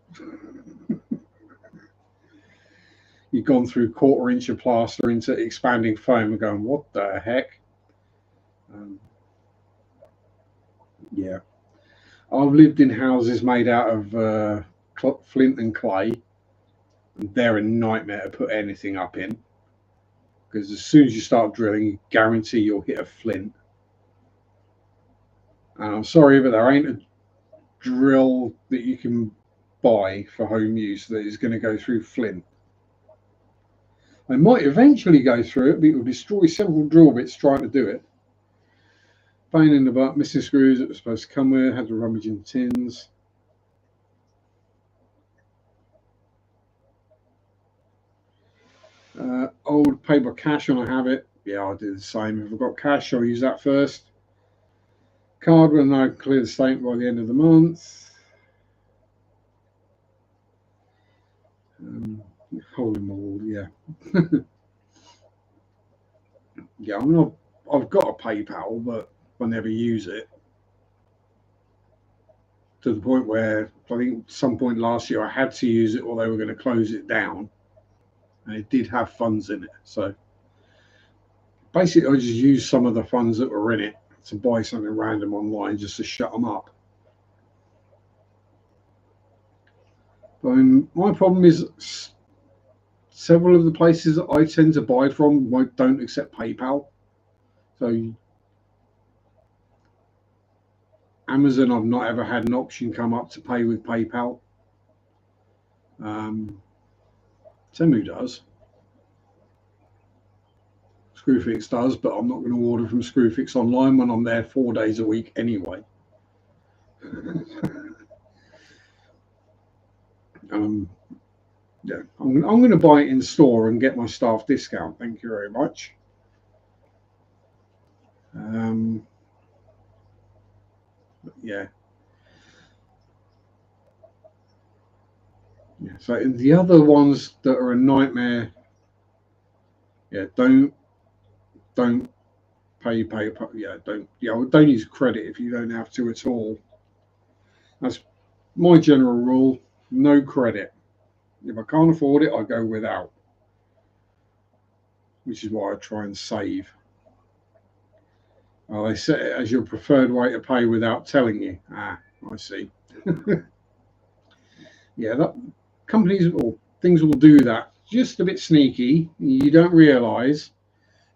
You've gone through 1/4 inch of plaster into expanding foam and going, what the heck? Yeah. I've lived in houses made out of flint and clay. And they're a nightmare to put anything up in, because as soon as you start drilling, you guarantee you'll hit a flint. And I'm sorry, but there ain't a drill that you can buy for home use that is going to go through flint. They might eventually go through it, but it will destroy several drill bits trying to do it. Pain in the butt, missing screws that were supposed to come with, had to rummage in tins. Old paper cash on a habit. Yeah, I'll do the same. If I've got cash, I'll use that first. Card when I clear the statement by the end of the month. Hole in the wall, yeah. Yeah, I mean, I've got a PayPal, but I never use it. To the point where I think at some point last year I had to use it or they were going to close it down. And it did have funds in it. So basically, I just used some of the funds that were in it to buy something random online just to shut them up. But I mean, my problem is several of the places that I tend to buy from don't accept PayPal. So Amazon, I've not ever had an option come up to pay with PayPal. Temu does. Screwfix does, but I'm not going to order from Screwfix online when I'm there 4 days a week anyway. Yeah, I'm going to buy it in store and get my staff discount. Thank you very much. Yeah. Yeah. So the other ones that are a nightmare, yeah, don't pay PayPal. Yeah, don't use credit if you don't have to at all. That's my general rule. No credit. If I can't afford it, I go without. Which is why I try and save. They set it as your preferred way to pay without telling you. I see. Yeah, that companies or things will do that. Just a bit sneaky. You don't realise.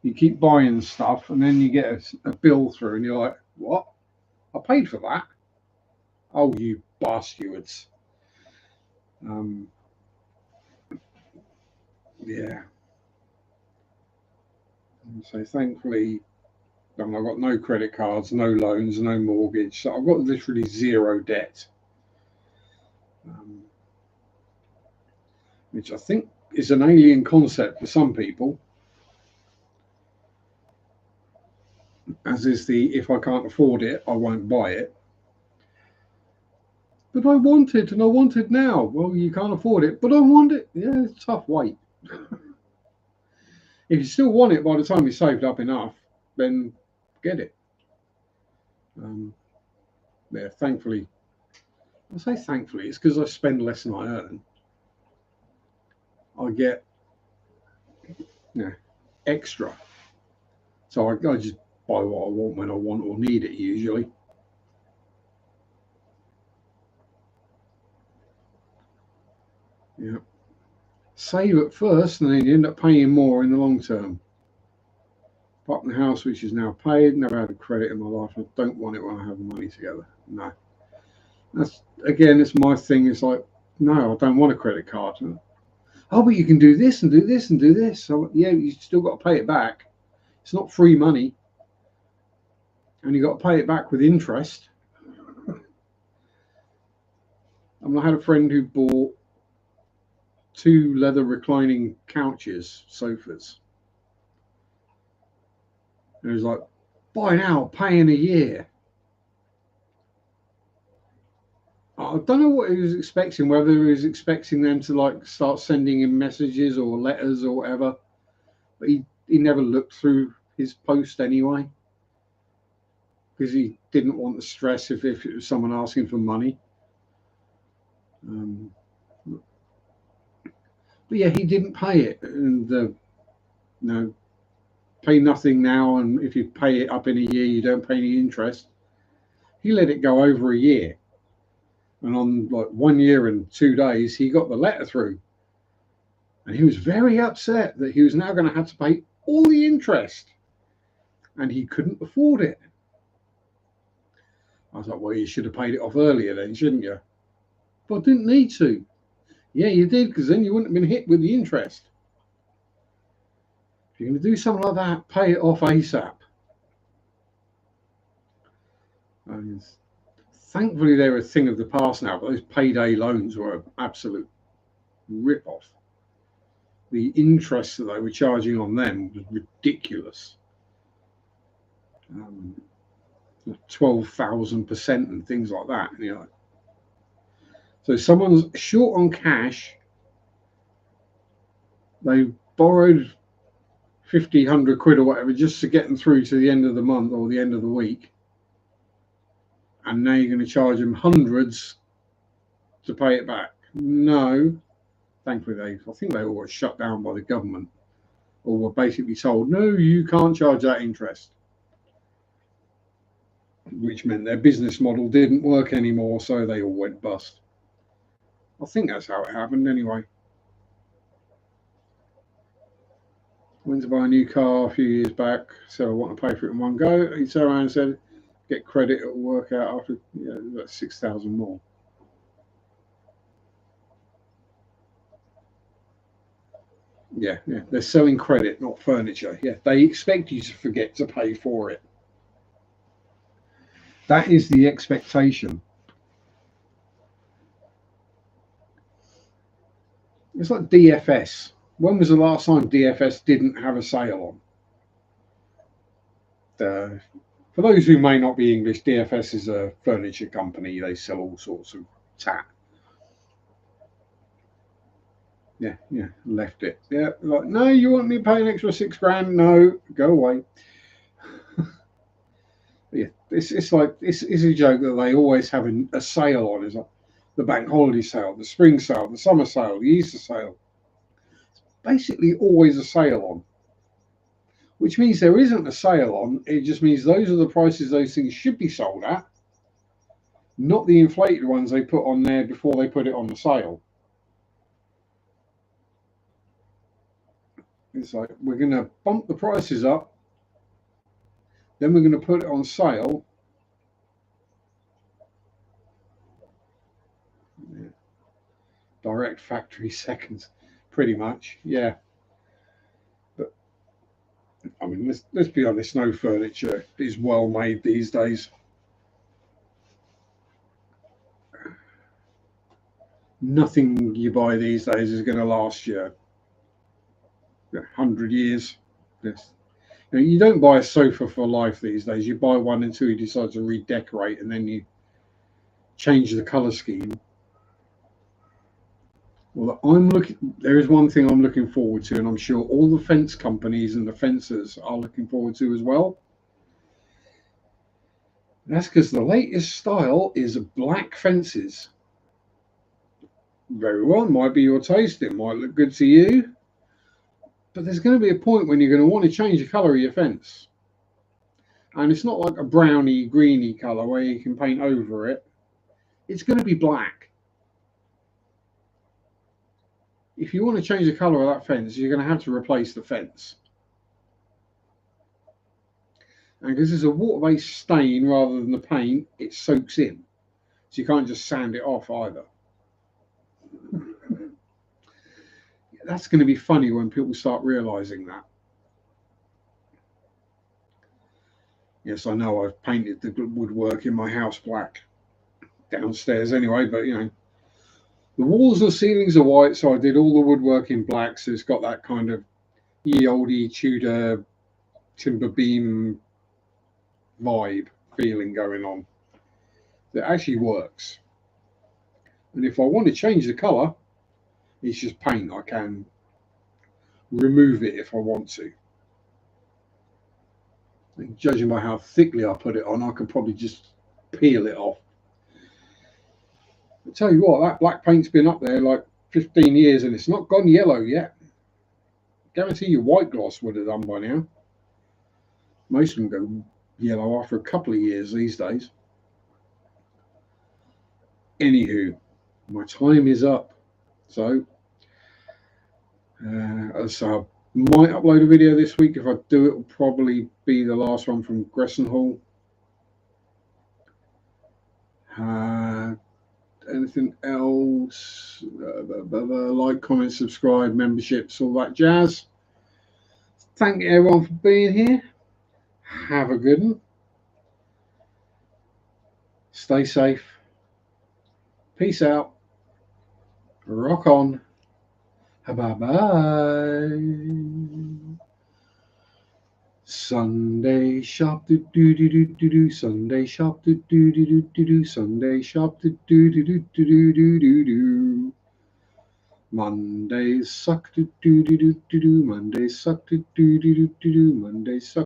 You keep buying stuff, and then you get a bill through, and you're like, "What? I paid for that? Oh, you bastards!" Yeah. So thankfully, I've got no credit cards, no loans, no mortgage. So I've got literally zero debt, which I think is an alien concept for some people. As is the if I can't afford it, I won't buy it. But I want it, and I want it now. Well, you can't afford it, but I want it. Yeah, it's tough. Wait. If you still want it by the time you saved up enough, then get it. Yeah, thankfully, I say thankfully, it's because I spend less than I earn. I get extra. So I just buy what I want when I want or need it usually. Yeah. Save at first and then you end up paying more in the long term. Bought the house which is now paid, never had a credit in my life, and I don't want it when I have the money together. No. That's again, it's my thing, it's like, no, I don't want a credit card. Oh, but you can do this and do this and do this. So yeah, you still got to pay it back. It's not free money. And you got to pay it back with interest. I had a friend who bought 2 leather reclining couches, sofas. And he was like, buy now, pay in a year. I don't know what he was expecting, whether he was expecting them to like start sending him messages or letters or whatever. But he never looked through his post anyway, because he didn't want the stress if it was someone asking for money. But yeah, he didn't pay it, and pay nothing now, and if you pay it up in a year, you don't pay any interest. He let it go over a year, and on like 1 year and 2 days, he got the letter through, and he was very upset that he was now going to have to pay all the interest, and he couldn't afford it. I was like, well, you should have paid it off earlier then, shouldn't you? But I didn't need to. Yeah, you did, because then you wouldn't have been hit with the interest. If you're going to do something like that, pay it off ASAP. And thankfully, they're a thing of the past now, but those payday loans were an absolute rip-off. The interest that they were charging on them was ridiculous. 12,000% and things like that. So someone's short on cash. They borrowed 50, 100 quid or whatever just to get them through to the end of the month or the end of the week. And now you're going to charge them hundreds to pay it back. No. Thankfully, I think they all got shut down by the government, or were basically told, no, you can't charge that interest. Which meant their business model didn't work anymore, so they all went bust. I think that's how it happened anyway. Went to buy a new car a few years back, so I want to pay for it in one go. He turned around and said, get credit, it'll work out after about 6,000 more. Yeah, they're selling credit, not furniture. Yeah, they expect you to forget to pay for it. That is the expectation. It's like DFS. When was the last time DFS didn't have a sale on? For those who may not be English, DFS is a furniture company. They sell all sorts of tat. Yeah, left it. Yeah, like, no, you want me to pay an extra £6,000? No, go away. Yeah, it's like this is a joke that they always have a sale on. It's like the bank holiday sale, the spring sale, the summer sale, the Easter sale. It's basically always a sale on, which means there isn't a sale on. It just means those are the prices those things should be sold at, not the inflated ones they put on there before they put it on the sale. It's like, we're going to bump the prices up, then we're going to put it on sale. Yeah. Direct factory seconds, pretty much. Yeah. But I mean, let's be honest, no furniture is well made these days. Nothing you buy these days is going to last you 100 years. Yes. You don't buy a sofa for life these days. You buy one until you decide to redecorate, and then you change the color scheme. Well, there is one thing I'm looking forward to, and I'm sure all the fence companies and the fencers are looking forward to as well. And that's because the latest style is black fences. Very well, it might be your taste. It might look good to you. But there's going to be a point when you're going to want to change the colour of your fence. And it's not like a browny, greeny colour where you can paint over it. It's going to be black. If you want to change the colour of that fence, you're going to have to replace the fence. And because it's a water-based stain rather than the paint, it soaks in. So you can't just sand it off either. That's going to be funny when people start realising that. Yes, I know I've painted the woodwork in my house black downstairs anyway, but the walls and ceilings are white, so I did all the woodwork in black, so it's got that kind of ye olde Tudor timber beam vibe feeling going on. That actually works. And if I want to change the colour, it's just paint. I can remove it if I want to. And judging by how thickly I put it on, I could probably just peel it off. I tell you what, that black paint's been up there like 15 years and it's not gone yellow yet. Guarantee you white gloss would have done by now. Most of them go yellow after a couple of years these days. Anywho, my time is up. So I might upload a video this week. If I do, it will probably be the last one from Gresson Hall. Anything else? Like, comment, subscribe, memberships, all that jazz. Thank you everyone for being here. Have a good one. Stay safe. Peace out. Rock on. Bye-bye. Sunday Sharpe do do do do do do. Sunday Sharpe do do do do do do. Sunday Sharpe do do do do do do do do. Mondays suck do do do do do do. Mondays suck do do do do do do. Mondays suck.